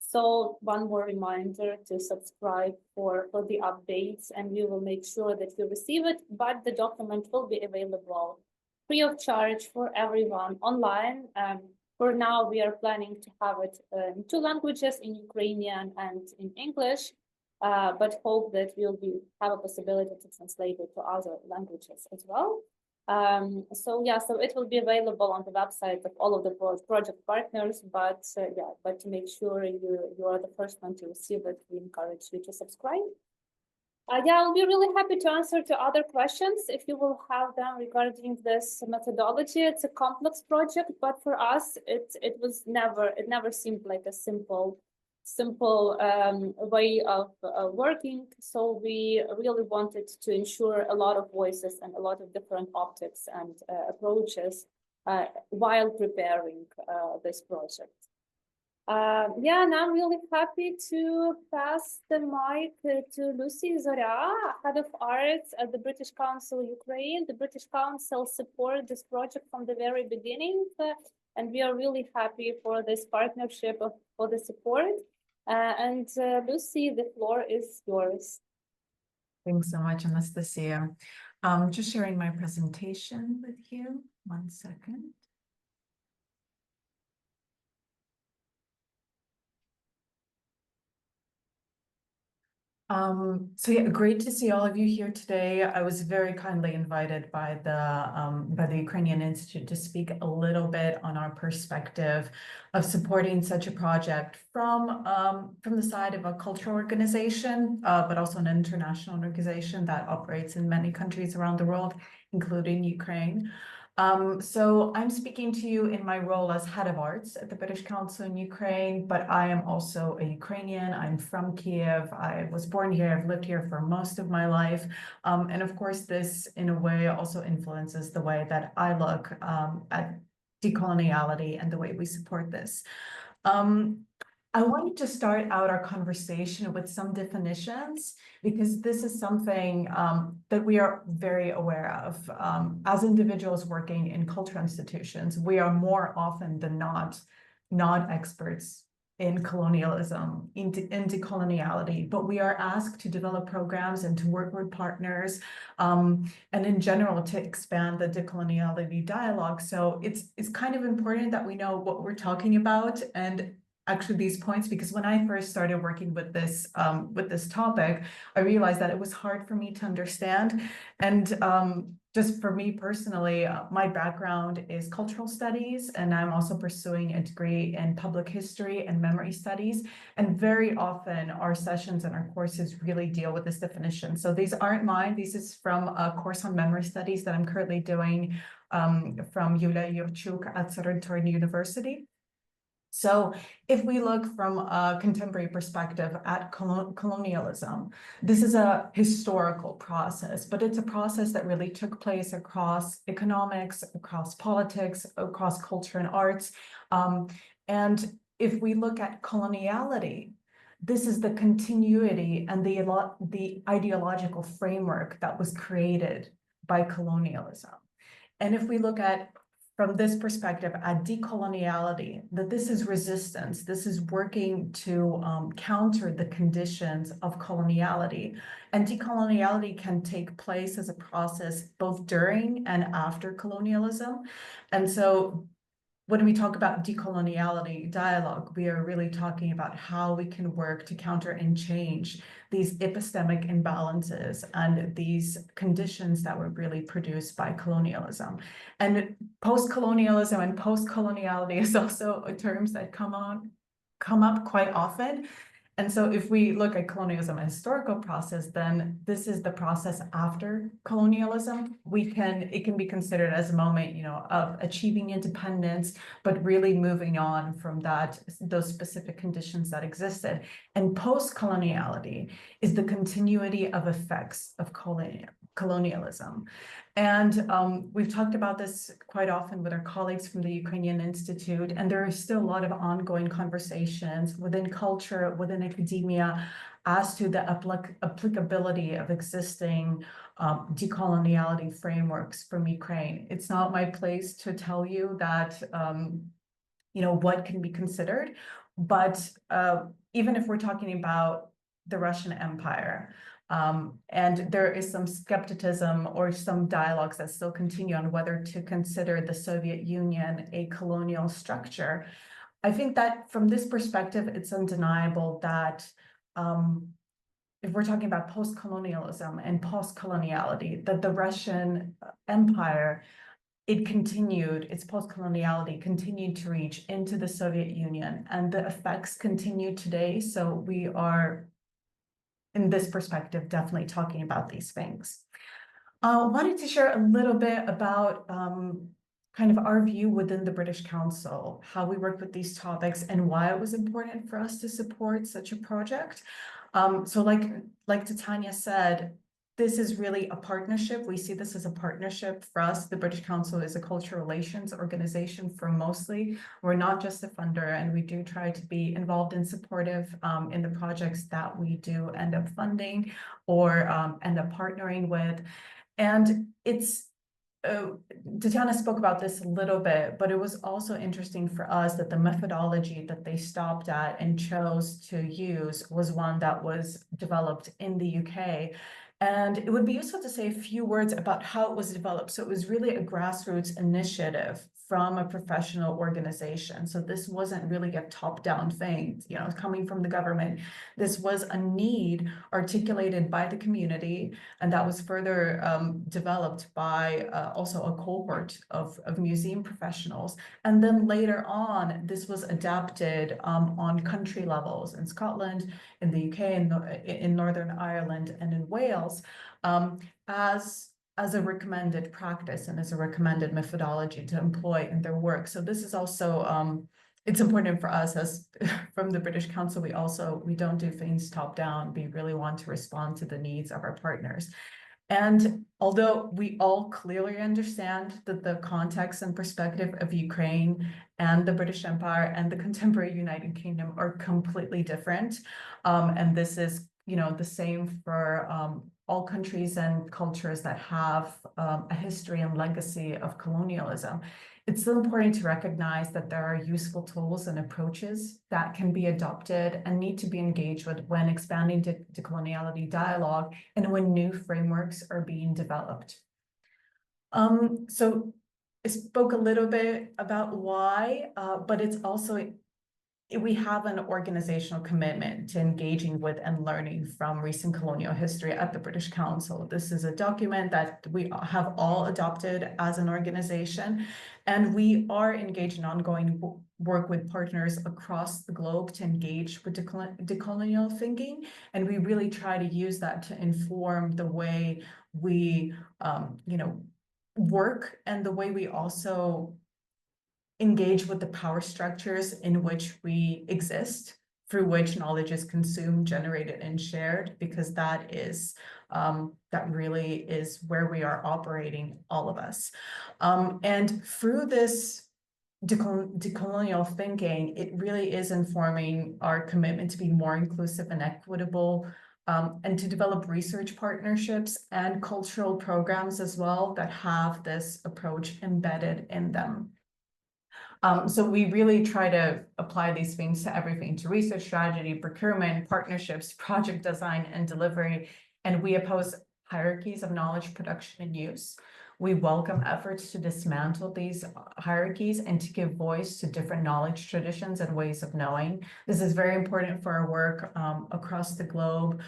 So one more reminder to subscribe for the updates, and we will make sure that you receive it, but the document will be available free of charge for everyone online. For now, we are planning to have it in 2 languages, in Ukrainian and in English, but hope that we'll have a possibility to translate it to other languages as well. So it will be available on the website of all of the project partners, but to make sure you are the first one to receive it, we encourage you to subscribe. I'll be really happy to answer to other questions if you will have them regarding this methodology. It's a complex project, but for us, it never seemed like a simple way of working. So we really wanted to ensure a lot of voices and a lot of different optics and approaches while preparing this project. And I'm really happy to pass the mic to Lucy Zoria, Head of Arts at the British Council Ukraine. The British Council supported this project from the very beginning, and we are really happy for this partnership, for the support. Lucy, the floor is yours. Thanks so much, Anastasia. Just sharing my presentation with you. 1 second. Great to see all of you here today. I was very kindly invited by the Ukrainian Institute to speak a little bit on our perspective of supporting such a project from the side of a cultural organization, but also an international organization that operates in many countries around the world, including Ukraine. So I'm speaking to you in my role as Head of Arts at the British Council in Ukraine, but I am also a Ukrainian. I'm from Kiev. I was born here. I've lived here for most of my life. And of course, this in a way also influences the way that I look at decoloniality and the way we support this. I wanted to start out our conversation with some definitions, because this is something that we are very aware of. As individuals working in cultural institutions, we are more often than not experts in colonialism, in decoloniality, but we are asked to develop programs and to work with partners, and in general to expand the decoloniality dialogue. So it's kind of important that we know what we're talking about. And actually these points, because when I first started working with this topic, I realized that it was hard for me to understand. And just for me personally, my background is cultural studies, and I'm also pursuing a degree in public history and memory studies. And very often our sessions and our courses really deal with this definition. So these aren't mine. This is from a course on memory studies that I'm currently doing from Yulia Yurchuk at Sarantorin University. So if we look from a contemporary perspective at colonialism, this is a historical process, but it's a process that really took place across economics, across politics, across culture and arts. And if we look at coloniality, this is the continuity and the ideological framework that was created by colonialism. And if we look at, from this perspective, at decoloniality, that this is resistance, this is working to counter the conditions of coloniality. And decoloniality can take place as a process both during and after colonialism. And so when we talk about decoloniality dialogue, we are really talking about how we can work to counter and change these epistemic imbalances and these conditions that were really produced by colonialism. And post-colonialism and post-coloniality is also terms that come up quite often. And so if we look at colonialism as a historical process, then this is the process after colonialism. It can be considered as a moment, of achieving independence, but really moving on from those specific conditions that existed. And post-coloniality is the continuity of effects of colonialism. And we've talked about this quite often with our colleagues from the Ukrainian Institute, and there is still a lot of ongoing conversations within culture, within academia, as to the applicability of existing decoloniality frameworks from Ukraine. It's not my place to tell you that, what can be considered, but even if we're talking about the Russian Empire, and there is some skepticism or some dialogues that still continue on whether to consider the Soviet Union a colonial structure. I think that from this perspective, it's undeniable that if we're talking about post-colonialism and post-coloniality, that the Russian Empire, its post-coloniality continued to reach into the Soviet Union, and the effects continue today. So we are, in this perspective, definitely talking about these things. Wanted to share a little bit about kind of our view within the British Council, how we work with these topics and why it was important for us to support such a project. So like Tetyana said, this is really a partnership. We see this as a partnership for us. The British Council is a cultural relations organization for mostly. We're not just a funder, and we do try to be involved and supportive in the projects that we do end up funding or end up partnering with. And Tetyana spoke about this a little bit, but it was also interesting for us that the methodology that they stopped at and chose to use was one that was developed in the UK. And it would be useful to say a few words about how it was developed. So it was really a grassroots initiative from a professional organization. So this wasn't really a top-down thing, coming from the government. This was a need articulated by the community, and that was further developed by also a cohort of museum professionals. And then later on, this was adapted on country levels in Scotland, in the UK, in Northern Ireland, and in Wales, as a recommended practice and as a recommended methodology to employ in their work. So this is also, it's important for us as from the British Council, we don't do things top down. We really want to respond to the needs of our partners. And although we all clearly understand that the context and perspective of Ukraine and the British Empire and the contemporary United Kingdom are completely different, and this is, the same for all countries and cultures that have a history and legacy of colonialism, it's still important to recognize that there are useful tools and approaches that can be adopted and need to be engaged with when expanding decoloniality dialogue and when new frameworks are being developed. So I spoke a little bit about why, but it's also we have an organizational commitment to engaging with and learning from recent colonial history at the British Council. This is a document that we have all adopted as an organization, and we are engaged in ongoing work with partners across the globe to engage with decolonial thinking, and we really try to use that to inform the way we, work, and the way we also engage with the power structures in which we exist, through which knowledge is consumed, generated, and shared, because that is that really is where we are operating, all of us. And through this decolonial thinking, it really is informing our commitment to be more inclusive and equitable, and to develop research partnerships and cultural programs as well that have this approach embedded in them. So we really try to apply these things to everything, to research strategy, procurement, partnerships, project design, and delivery. And we oppose hierarchies of knowledge production and use. We welcome efforts to dismantle these hierarchies and to give voice to different knowledge traditions and ways of knowing. This is very important for our work across the globe,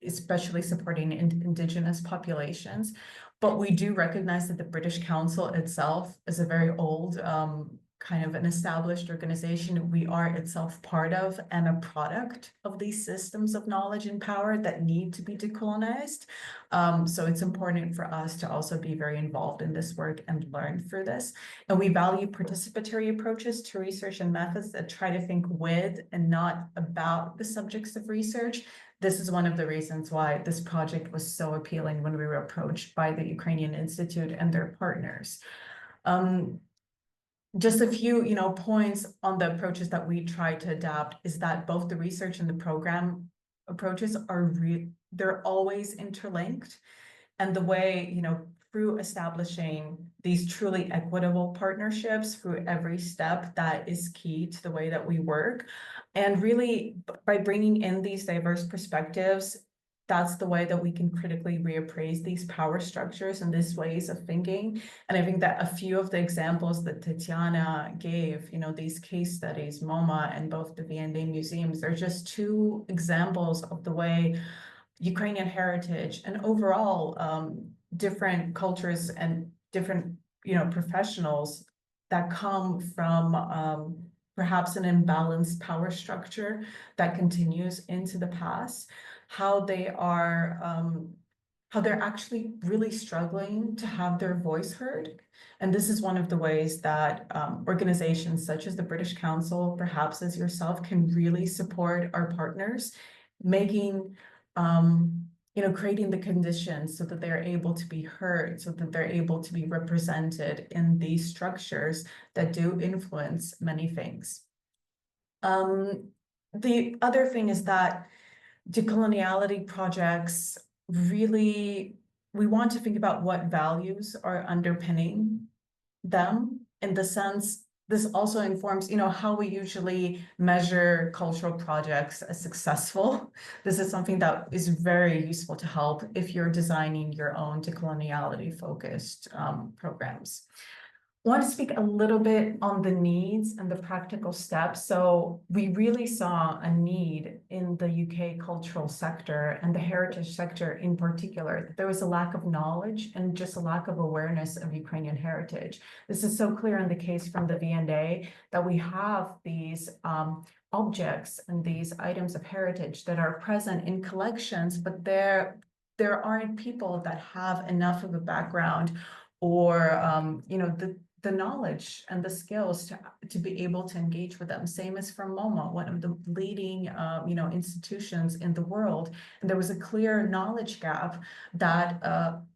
especially supporting indigenous populations. But we do recognize that the British Council itself is a very old, kind of an established organization. We are itself part of and a product of these systems of knowledge and power that need to be decolonized. So it's important for us to also be very involved in this work and learn through this. And we value participatory approaches to research and methods that try to think with and not about the subjects of research. This is one of the reasons why this project was so appealing when we were approached by the Ukrainian Institute and their partners. Just a few, points on the approaches that we try to adapt is that both the research and the program approaches they're always interlinked. And the way, through establishing these truly equitable partnerships through every step, that is key to the way that we work. And really, by bringing in these diverse perspectives, that's the way that we can critically reappraise these power structures and these ways of thinking. And I think that a few of the examples that Tetyana gave, these case studies, MoMA and both the V&A museums, they're just two examples of the way Ukrainian heritage and overall different cultures and different, professionals that come from perhaps an imbalanced power structure that continues into the past, how they're actually really struggling to have their voice heard. And this is one of the ways that organizations such as the British Council, perhaps as yourself, can really support our partners, making, creating the conditions so that they're able to be heard, so that they're able to be represented in these structures that do influence many things. The other thing is that decoloniality projects really, we want to think about what values are underpinning them, in the sense, this also informs, how we usually measure cultural projects as successful. This is something that is very useful to help if you're designing your own decoloniality focused programs. I want to speak a little bit on the needs and the practical steps. So we really saw a need in the UK cultural sector and the heritage sector in particular. There was a lack of knowledge and just a lack of awareness of Ukrainian heritage. This is so clear in the case from the V&A that we have these objects and these items of heritage that are present in collections, but there aren't people that have enough of a background or the knowledge and the skills to be able to engage with them. Same as from MoMA, one of the leading institutions in the world. And there was a clear knowledge gap that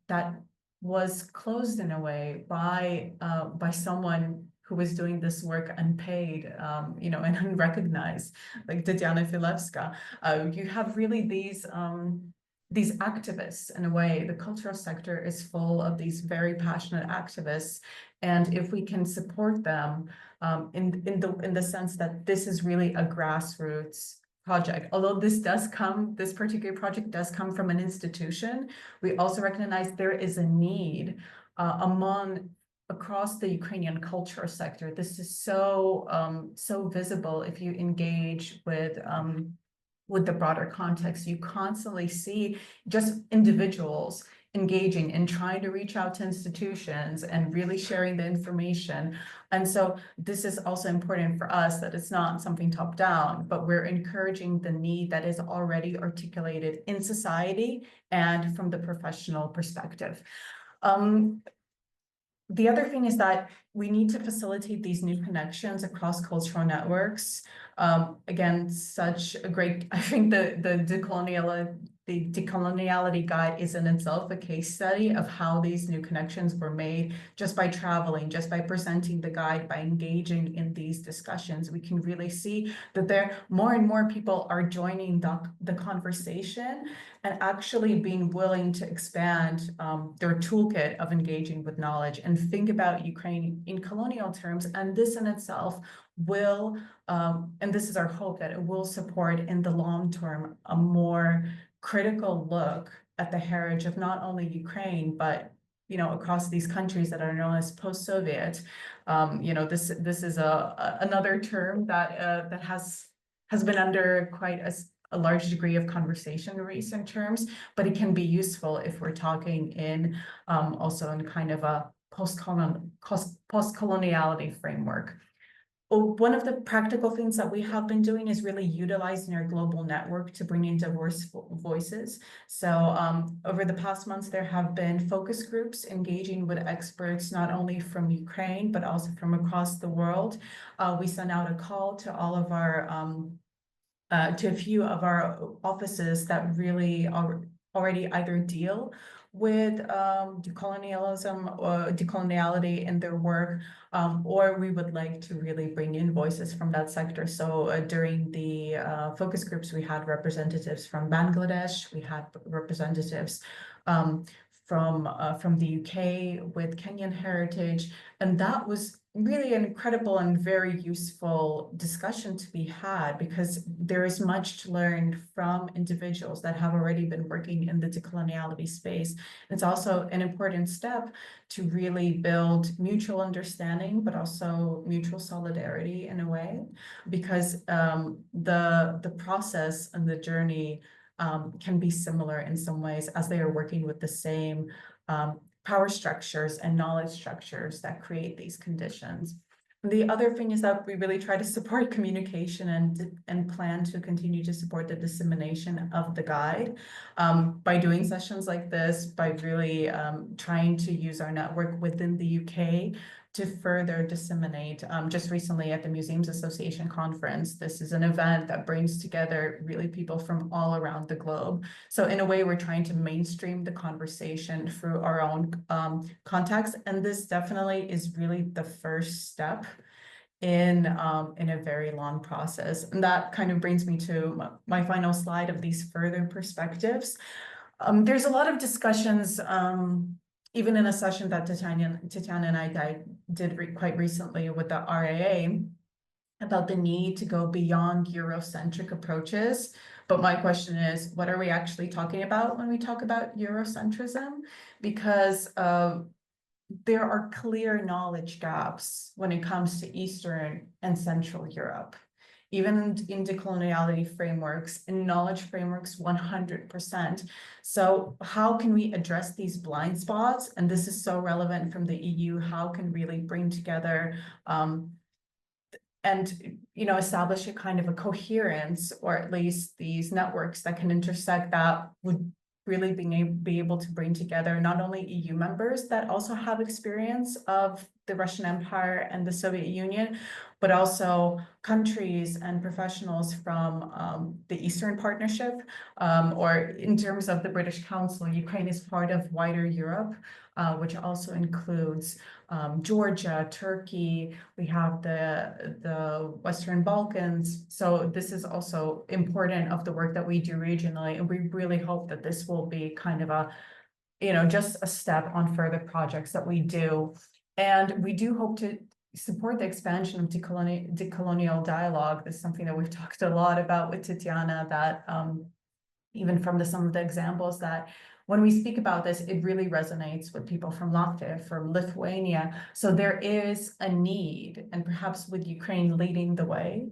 that was closed in a way by someone who was doing this work unpaid, and unrecognized, like Tetyana Filevska. You have really these activists in a way. The cultural sector is full of these very passionate activists. And if we can support them in the sense that this is really a grassroots project, although this particular project does come from an institution, we also recognize there is a need among across the Ukrainian culture sector. This is so visible if you engage with the broader context. You constantly see just individuals engaging and trying to reach out to institutions and really sharing the information. And so this is also important for us, that it's not something top down, but we're encouraging the need that is already articulated in society and from the professional perspective. The other thing is that we need to facilitate these new connections across cultural networks. Again, such a great, I think the decoloniality guide is in itself a case study of how these new connections were made just by traveling, just by presenting the guide, by engaging in these discussions. We can really see that there more and more people are joining the conversation and actually being willing to expand their toolkit of engaging with knowledge and think about Ukraine in colonial terms. And this in itself will, and this is our hope, that it will support in the long term a more critical look at the heritage of not only Ukraine, but across these countries that are known as post-Soviet. This is another term that has been under quite a large degree of conversation in recent terms, but it can be useful if we're talking in also in kind of a post-coloniality framework. One of the practical things that we have been doing is really utilizing our global network to bring in diverse voices. So over the past months, there have been focus groups engaging with experts, not only from Ukraine, but also from across the world. We sent out a call to all of our, to a few of our offices that really already either deal with decolonialism or decoloniality in their work, or we would like to really bring in voices from that sector. So during the focus groups, we had representatives from Bangladesh, we had representatives from the UK with Kenyan heritage, and that was really an incredible and very useful discussion to be had, because there is much to learn from individuals that have already been working in the decoloniality space. It's also an important step to really build mutual understanding, but also mutual solidarity in a way, because the process and the journey can be similar in some ways, as they are working with the same power structures and knowledge structures that create these conditions. The other thing is that we really try to support communication and plan to continue to support the dissemination of the guide by doing sessions like this, by really trying to use our network within the UK to further disseminate. Just recently at the Museums Association conference, this is an event that brings together really people from all around the globe. So in a way, we're trying to mainstream the conversation through our own context. And this definitely is really the first step in a very long process. And that kind of brings me to my final slide of these further perspectives. There's a lot of discussions, even in a session that Tetyana and I did quite recently with the RAA, about the need to go beyond Eurocentric approaches. But my question is, what are we actually talking about when we talk about Eurocentrism? Because there are clear knowledge gaps when it comes to Eastern and Central Europe. Even in decoloniality frameworks, in knowledge frameworks, 100%. So how can we address these blind spots? And this is so relevant from the EU, how can really bring together and establish a kind of a coherence, or at least these networks that can intersect, that would really be able to bring together not only EU members that also have experience of the Russian Empire and the Soviet Union, but also countries and professionals from the Eastern Partnership, or in terms of the British Council, Ukraine is part of wider Europe, which also includes Georgia, Turkey, we have the Western Balkans. So this is also important of the work that we do regionally, and we really hope that this will be kind of a, just a step on further projects that we do. And we do hope to support the expansion of decolonial dialogue. This is something that we've talked a lot about with Tetyana, that even from some of the examples that when we speak about this, it really resonates with people from Latvia, from Lithuania. So there is a need, and perhaps with Ukraine leading the way,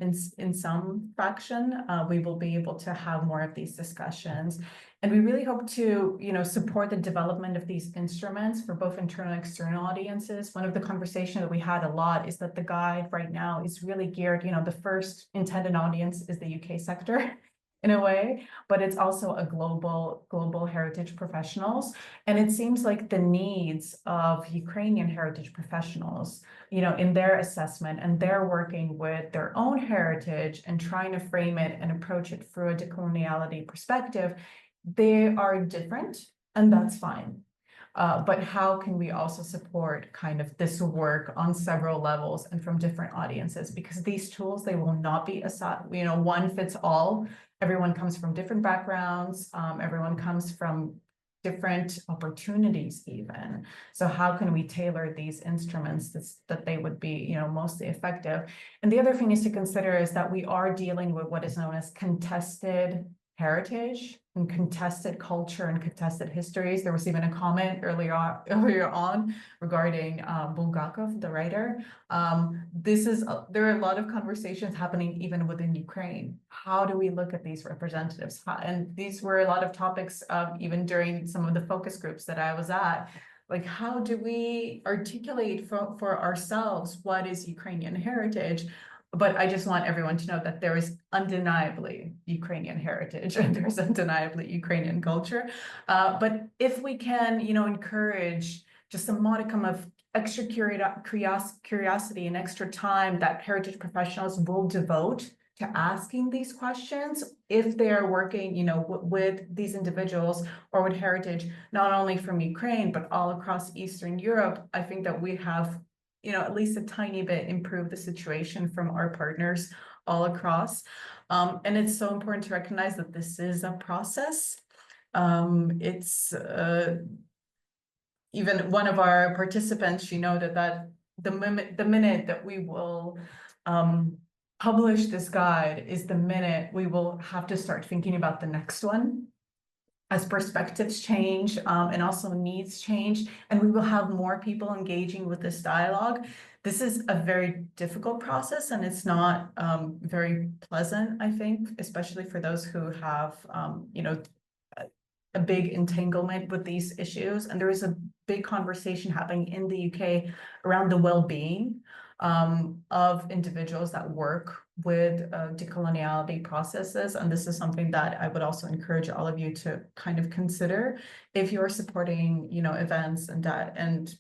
in some fraction, we will be able to have more of these discussions. And we really hope to, support the development of these instruments for both internal and external audiences. One of the conversations that we had a lot is that the guide right now is really geared, the first intended audience is the UK sector in a way, but it's also a global heritage professionals. And it seems like the needs of Ukrainian heritage professionals, in their assessment, and they're working with their own heritage and trying to frame it and approach it through a decoloniality perspective, they are different, and that's fine. But how can we also support kind of this work on several levels and from different audiences? Because these tools, they will not be one fits all. Everyone comes from different backgrounds. Everyone comes from different opportunities even. So how can we tailor these instruments that they would be, mostly effective? And the other thing is to consider is that we are dealing with what is known as contested heritage and contested culture and contested histories. There was even a comment earlier on regarding Bulgakov, the writer. There are a lot of conversations happening even within Ukraine. How do we look at these representatives? And these were a lot of topics even during some of the focus groups that I was at. Like, how do we articulate for ourselves what is Ukrainian heritage? But I just want everyone to know that there is undeniably Ukrainian heritage and there's undeniably Ukrainian culture. But if we can, encourage just a modicum of extra curiosity and extra time that heritage professionals will devote to asking these questions, if they are working, with these individuals or with heritage, not only from Ukraine, but all across Eastern Europe, I think that we have at least a tiny bit improve the situation from our partners all across. And it's so important to recognize that this is a process. It's even one of our participants, she noted that the minute that we will publish this guide is the minute we will have to start thinking about the next one, as perspectives change and also needs change, and we will have more people engaging with this dialogue. This is a very difficult process, and it's not very pleasant, I think, especially for those who have, a big entanglement with these issues. And there is a big conversation happening in the UK around the well-being of individuals that work with decoloniality processes. And this is something that I would also encourage all of you to kind of consider if you're supporting, events and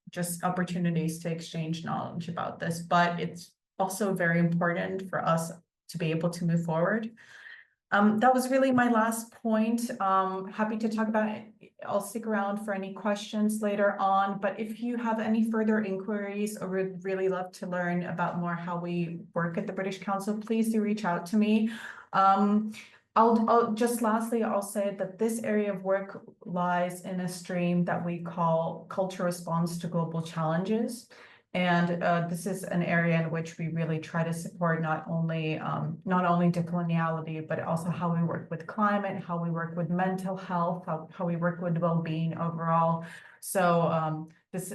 just opportunities to exchange knowledge about this. But it's also very important for us to be able to move forward. That was really my last point. Happy to talk about it. I'll stick around for any questions later on, but if you have any further inquiries or would really love to learn about more how we work at the British Council, please do reach out to me. I'll just lastly, I'll say that this area of work lies in a stream that we call culture response to global challenges. And this is an area in which we really try to support not only decoloniality, but also how we work with climate, how we work with mental health, how we work with well-being overall. So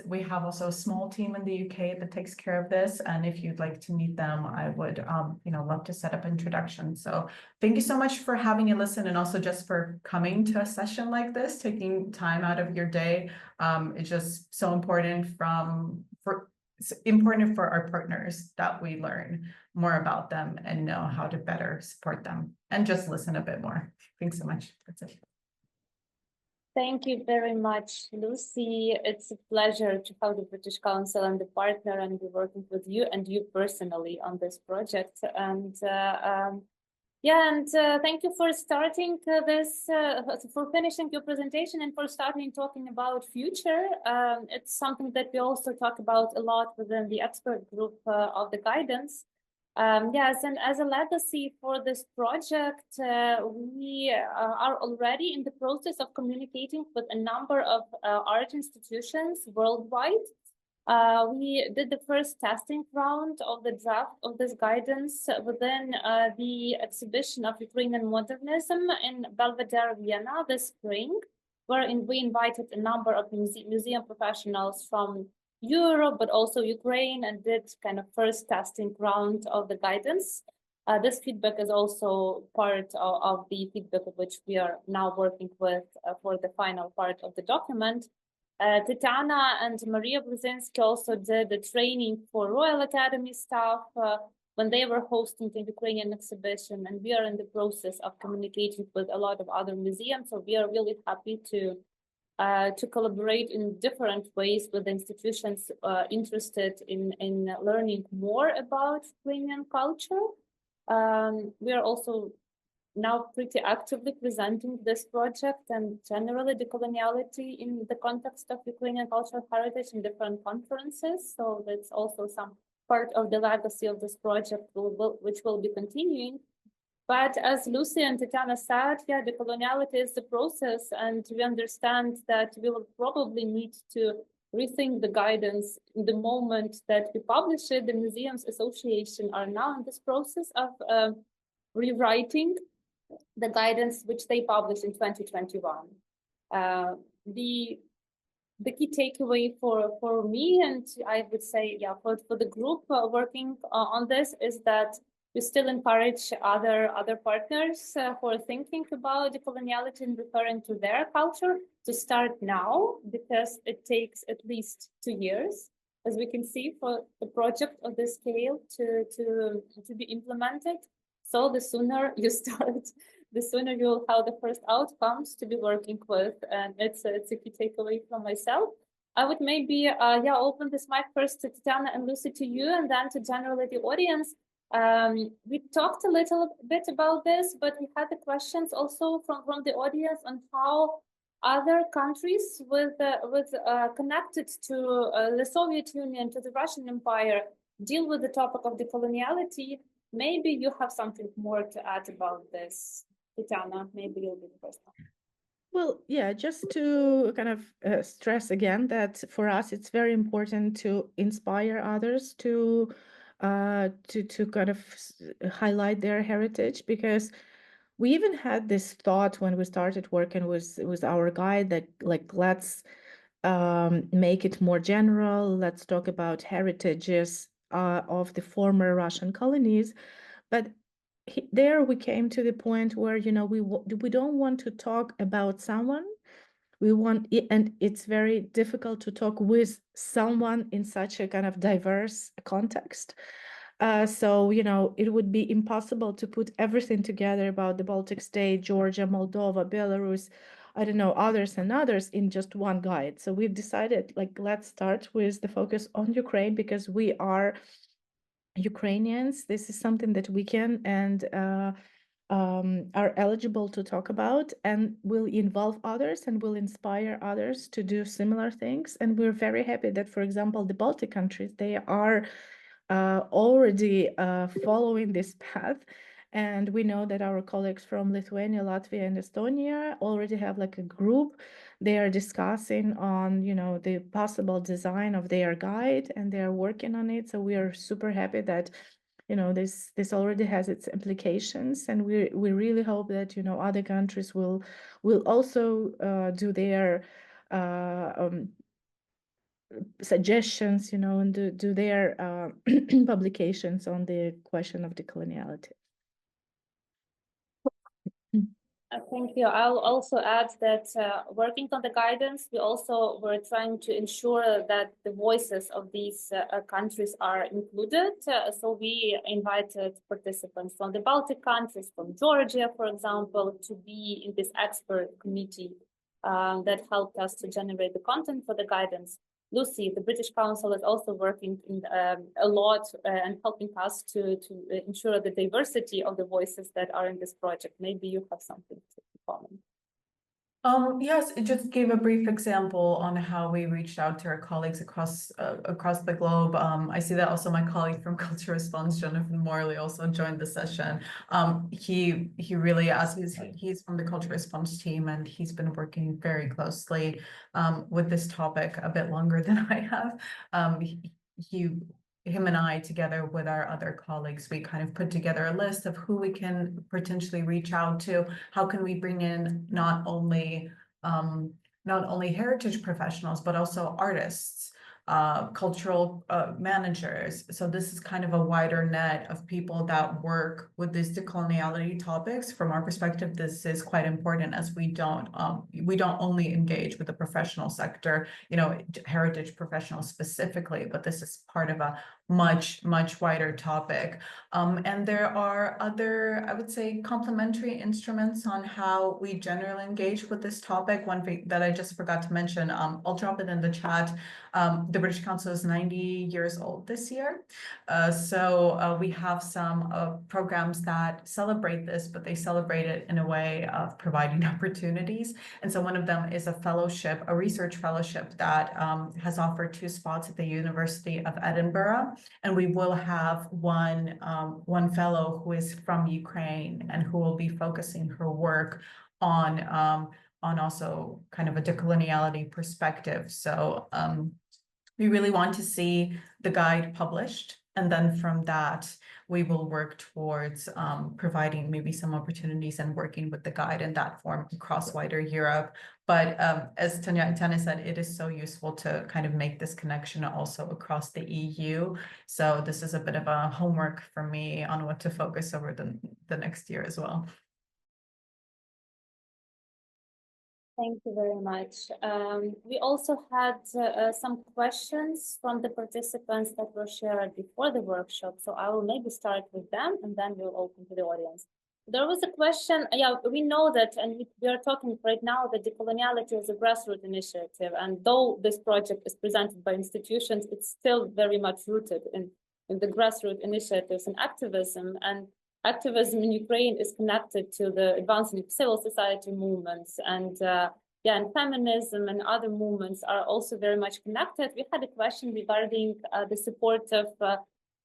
we have also a small team in the UK that takes care of this. And if you'd like to meet them, I would love to set up introduction. So thank you so much for having a listen, and also just for coming to a session like this, taking time out of your day. It's just so important it's important for our partners that we learn more about them and know how to better support them and just listen a bit more. Thanks so much. That's it. Thank you very much, Lucy. It's a pleasure to have the British Council and the partner and be working with you and you personally on this project. And thank you for starting for finishing your presentation and for starting talking about future. It's something that we also talk about a lot within the expert group of the guidance. Yes, and as a legacy for this project, we are already in the process of communicating with a number of art institutions worldwide. We did the first testing round of the draft of this guidance within the exhibition of Ukrainian modernism in Belvedere, Vienna this spring, wherein we invited a number of museum professionals from Europe, but also Ukraine, and did kind of first testing round of the guidance. This feedback is also part of the feedback of which we are now working with for the final part of the document. Tetyana and Maria Brzezinski also did the training for Royal Academy staff when they were hosting the Ukrainian exhibition, and we are in the process of communicating with a lot of other museums. So we are really happy to collaborate in different ways with institutions interested in learning more about Ukrainian culture. We are also now pretty actively presenting this project and generally decoloniality in the context of Ukrainian cultural heritage in different conferences. So that's also some part of the legacy of this project, which will be continuing. But as Lucy and Tetyana said, yeah, decoloniality is the process, and we understand that we will probably need to rethink the guidance in the moment that we publish it. The Museums Association are now in this process of rewriting the guidance which they published in 2021. The key takeaway for me, and I would say, yeah, for the group working on this, is that we still encourage other partners who are thinking about decoloniality and referring to their culture to start now, because it takes at least 2 years, as we can see, for the project of this scale to be implemented. So the sooner you start, the sooner you'll have the first outcomes to be working with, and it's a key takeaway from myself. I would maybe open this mic first to Tetyana and Lucy, to you, and then to generally the audience. We talked a little bit about this, but we had the questions also from the audience on how other countries connected to the Soviet Union, to the Russian Empire, deal with the topic of decoloniality. Maybe you have something more to add about this. Tetyana, maybe you'll be the first one. Well, yeah, just to kind of stress again that for us it's very important to inspire others to kind of highlight their heritage, because we even had this thought when we started working with our guide that, like, let's make it more general. Let's talk about heritages of the former Russian colonies, but there we came to the point where, you know, we don't want to talk about someone. We want it, and it's very difficult to talk with someone in such a kind of diverse context. So, you know, it would be impossible to put everything together about the Baltic state, Georgia, Moldova, Belarus, I don't know, others and others in just one guide. So we've decided, like, let's start with the focus on Ukraine, because we are Ukrainians. This is something that we can and are eligible to talk about, and will involve others and will inspire others to do similar things. And we're very happy that, for example, the Baltic countries, they are already following this path. And we know that our colleagues from Lithuania, Latvia, and Estonia already have like a group. They are discussing on, you know, the possible design of their guide, and they are working on it. So we are super happy that, you know, this already has its implications, and we really hope that, you know, other countries will also do their suggestions, you know, and do their publications on the question of decoloniality. Thank you. I'll also add that working on the guidance, we also were trying to ensure that the voices of these countries are included. So we invited participants from the Baltic countries, from Georgia, for example, to be in this expert committee that helped us to generate the content for the guidance. Lucy, the British Council, is also working in, a lot and helping us to ensure the diversity of the voices that are in this project. Maybe you have something to comment. Yes, it just gave a brief example on how we reached out to our colleagues across the globe. I see that also my colleague from Culture Response, Jonathan Morley, also joined the session. He really asked, he's from the Culture Response team, and he's been working very closely with this topic a bit longer than I have. Him and I, together with our other colleagues, we kind of put together a list of who we can potentially reach out to. How can we bring in not only heritage professionals, but also artists, cultural managers. So this is kind of a wider net of people that work with these decoloniality topics. From our perspective, this is quite important, as we don't only engage with the professional sector, heritage professionals specifically, but this is part of a much wider topic. And there are other, I would say, complementary instruments on how we generally engage with this topic. One thing that I just forgot to mention, I'll drop it in the chat. The British Council is 90 years old this year. So we have some programs that celebrate this, but they celebrate it in a way of providing opportunities. And so one of them is a fellowship, a research fellowship that has offered 2 spots at the University of Edinburgh. And we will have one fellow who is from Ukraine and who will be focusing her work on also kind of a decoloniality perspective. So we really want to see the guide published, and then from that, we will work towards providing maybe some opportunities and working with the guide in that form across wider Europe. But as Tetyana said, it is so useful to kind of make this connection also across the EU. So this is a bit of a homework for me on what to focus over the next year as well. Thank you very much. We also had some questions from the participants that were shared before the workshop. So I will maybe start with them, and then we'll open to the audience. There was a question, we know that, and we are talking right now that decoloniality is a grassroots initiative. And though this project is presented by institutions, it's still very much rooted in the grassroots initiatives and activism. And activism in Ukraine is connected to the advancing civil society movements, and and feminism and other movements are also very much connected. We had a question regarding the support of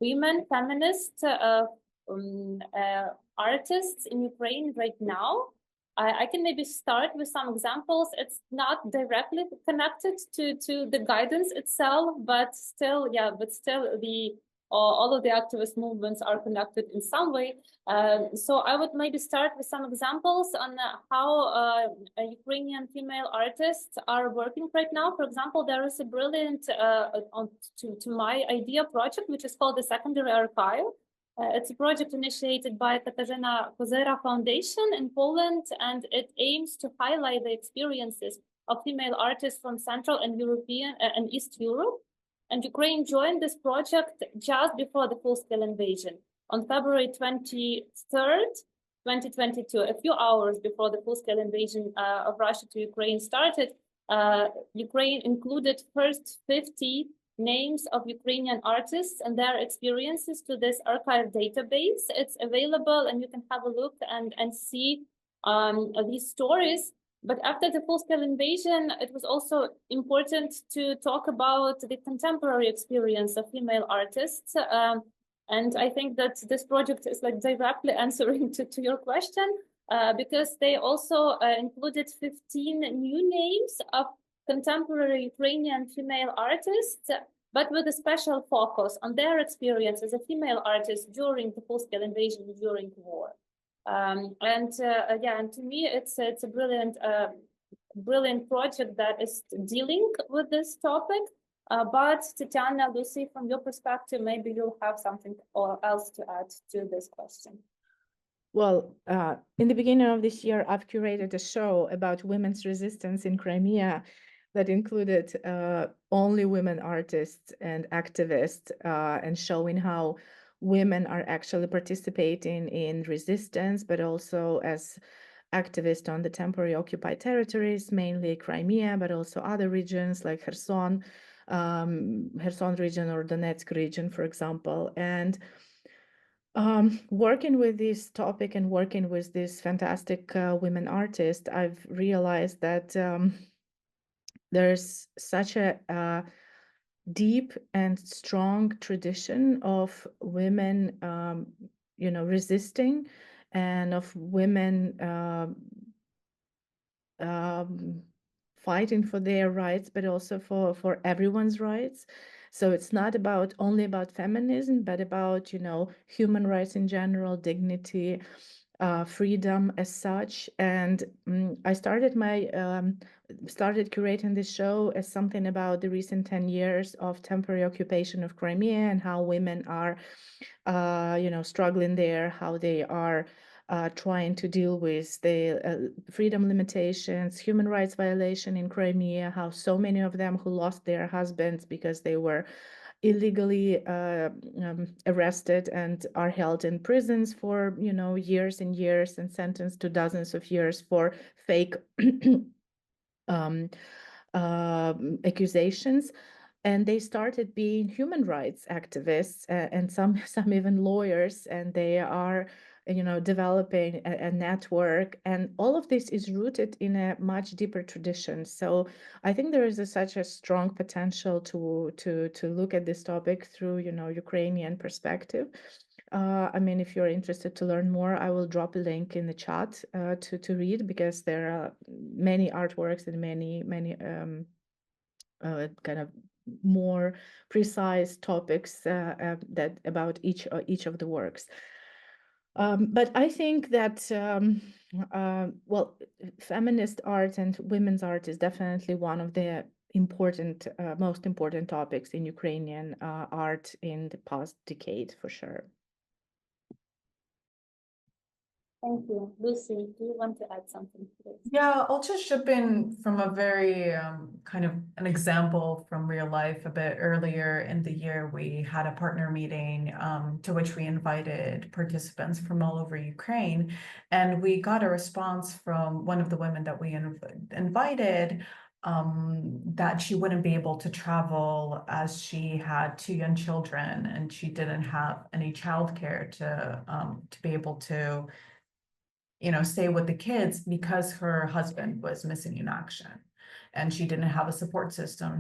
women feminist artists in Ukraine right now. I can maybe start with some examples. It's not directly connected to the guidance itself, but still, all of the activist movements are connected in some way. So I would maybe start with some examples on how Ukrainian female artists are working right now. For example, there is a brilliant to my idea project, which is called the Secondary Archive. It's a project initiated by Tetyana Filevska Foundation in Poland, and it aims to highlight the experiences of female artists from Central and European and East Europe. And Ukraine joined this project just before the full-scale invasion. On February 23rd, 2022, a few hours before the full-scale invasion of Russia to Ukraine started, Ukraine included first 50 names of Ukrainian artists and their experiences to this archive database. It's available, and you can have a look and see these stories. But after the full-scale invasion, it was also important to talk about the contemporary experience of female artists. And I think that this project is like directly answering to your question, because they also included 15 new names of contemporary Ukrainian female artists, but with a special focus on their experience as a female artist during the full-scale invasion, during the war. And to me, it's a brilliant project that is dealing with this topic. But Tetyana, Lucy, from your perspective, maybe you'll have something else to add to this question. Well, in the beginning of this year, I've curated a show about women's resistance in Crimea that included only women artists and activists, and showing how women are actually participating in resistance, but also as activists on the temporary occupied territories, mainly Crimea, but also other regions like Kherson region or Donetsk region, for example. And Working with this topic and working with this fantastic women artist, I've realized that there's such a deep and strong tradition of women, resisting, and of women fighting for their rights, but also for everyone's rights. So it's not only about feminism, but about, human rights in general, dignity, freedom as such. And I started curating this show as something about the recent 10 years of temporary occupation of Crimea and how women are, struggling there, how they are trying to deal with the freedom limitations, human rights violation in Crimea, how so many of them who lost their husbands because they were illegally arrested and are held in prisons for, years and years and sentenced to dozens of years for fake accusations. And they started being human rights activists and some even lawyers, and they are developing a network, and all of this is rooted in a much deeper tradition. So I think there is such a strong potential to look at this topic through Ukrainian perspective. I mean, if you're interested to learn more, I will drop a link in the chat to read, because there are many artworks and many kind of more precise topics that about each of the works. But I think that feminist art and women's art is definitely one of the most important topics in Ukrainian art in the past decade, for sure. Thank you. Lucy, do you want to add something to this? Yeah, I'll just chip in from a very kind of an example from real life. A bit earlier in the year, we had a partner meeting to which we invited participants from all over Ukraine. And we got a response from one of the women that we invited that she wouldn't be able to travel as she had 2 young children and she didn't have any childcare to be able to stay with the kids because her husband was missing in action and she didn't have a support system.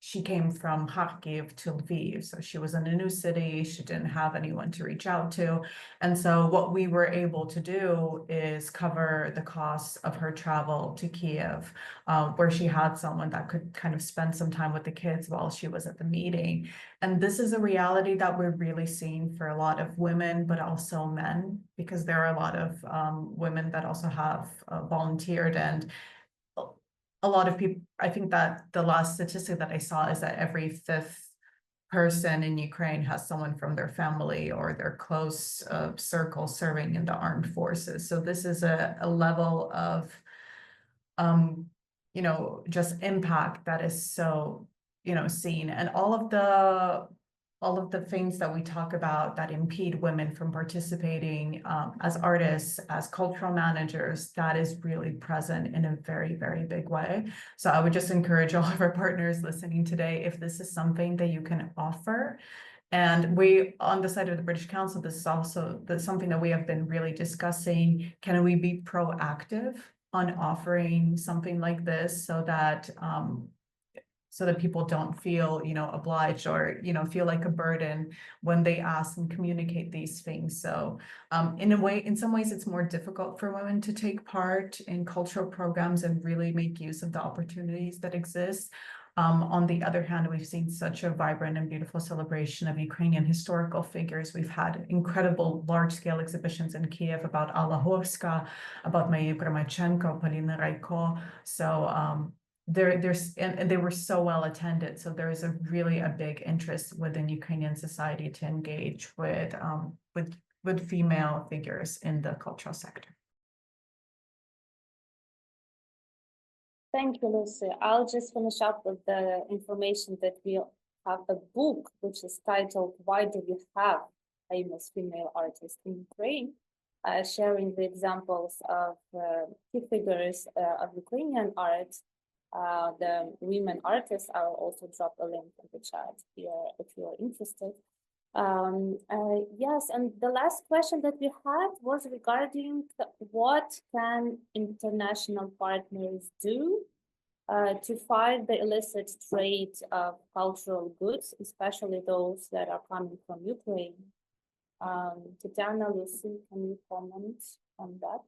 She came from Kharkiv to Lviv, so she was in a new city. She didn't have anyone to reach out to. And so what we were able to do is cover the costs of her travel to Kiev, where she had someone that could kind of spend some time with the kids while she was at the meeting. And this is a reality that we're really seeing for a lot of women, but also men, because there are a lot of women that also have volunteered. And a lot of people, I think that the last statistic that I saw is that every 5th person in Ukraine has someone from their family or their close circle serving in the armed forces. So this is a level of, just impact that is so, seen. And all of the things that we talk about that impede women from participating as artists, as cultural managers, that is really present in a very, very big way. So I would just encourage all of our partners listening today, if this is something that you can offer. And we, on the side of the British Council, this is also something that we have been really discussing. Can we be proactive on offering something like this so that people don't feel, obliged or, feel like a burden when they ask and communicate these things. So in some ways, it's more difficult for women to take part in cultural programs and really make use of the opportunities that exist. On the other hand, we've seen such a vibrant and beautiful celebration of Ukrainian historical figures. We've had incredible large-scale exhibitions in Kiev about Alla Hovska, about Maria Gramachenko, Polina Rayko. So and they were so well attended. So there is a big interest within Ukrainian society to engage with female figures in the cultural sector. Thank you, Lucy. I'll just finish up with the information that we have a book which is titled "Why Do We Have Famous Female Artists in Ukraine?" Sharing the examples of key figures of Ukrainian art. The women artists. I'll also drop a link in the chat here if you're interested. Yes, and the last question that we had was regarding what can international partners do to fight the illicit trade of cultural goods, especially those that are coming from Ukraine. Tetyana, Lucy, can you comment on that?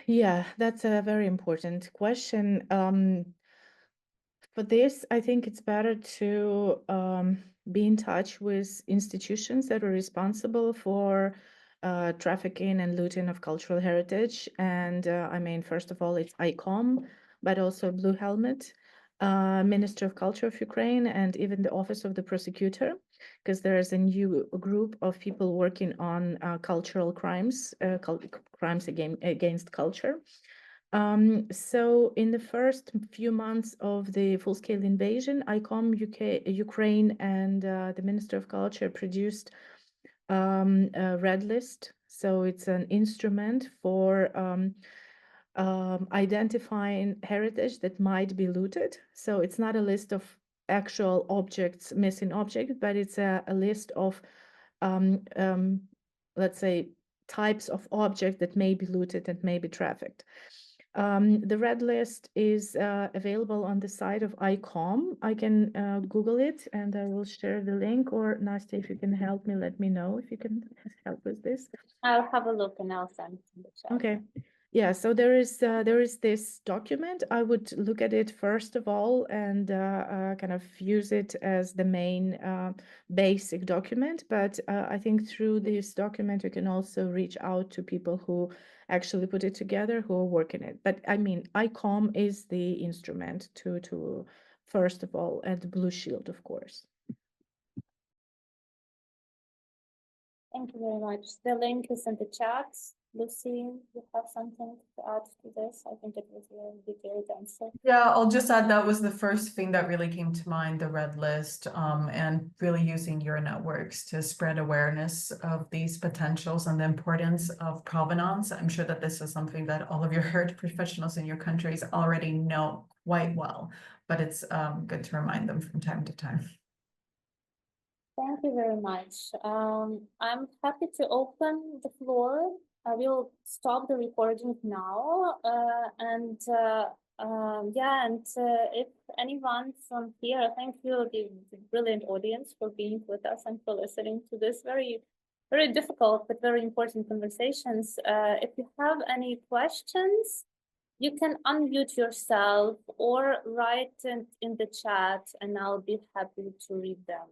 Yeah, that's a very important question. For this, I think it's better to be in touch with institutions that are responsible for trafficking and looting of cultural heritage. And I mean, first of all, it's ICOM, but also Blue Helmet, Minister of Culture of Ukraine, and even the Office of the Prosecutor, because there is a new group of people working on cultural crimes, crimes against culture. So in the first few months of the full-scale invasion, ICOM Ukraine and the Minister of Culture produced a red list. So it's an instrument for identifying heritage that might be looted. So it's not a list of actual objects, missing objects, but it's a list of, let's say, types of objects that may be looted and may be trafficked. The red list is available on the site of ICOM. I can Google it and I will share the link, or Nastya, if you can help me, let me know if you can help with this. I'll have a look and I'll send it in the chat. Okay. Yeah, so there is this document. I would look at it first of all and kind of use it as the main basic document. But I think through this document, you can also reach out to people who actually put it together, who are working it. But I mean, ICOM is the instrument to first of all, and the Blue Shield, of course. Thank you very much. The link is in the chat. Lucy, you have something to add to this? I think it was a very detailed answer. Yeah, I'll just add that was the first thing that really came to mind, the red list, and really using your networks to spread awareness of these potentials and the importance of provenance. I'm sure that this is something that all of your heritage professionals in your countries already know quite well, but it's good to remind them from time to time. Thank you very much. I'm happy to open the floor. I will stop the recording now. If anyone from here, thank you, the brilliant audience, for being with us and for listening to this very, very difficult but very important conversations. If you have any questions, you can unmute yourself or write in the chat, and I'll be happy to read them.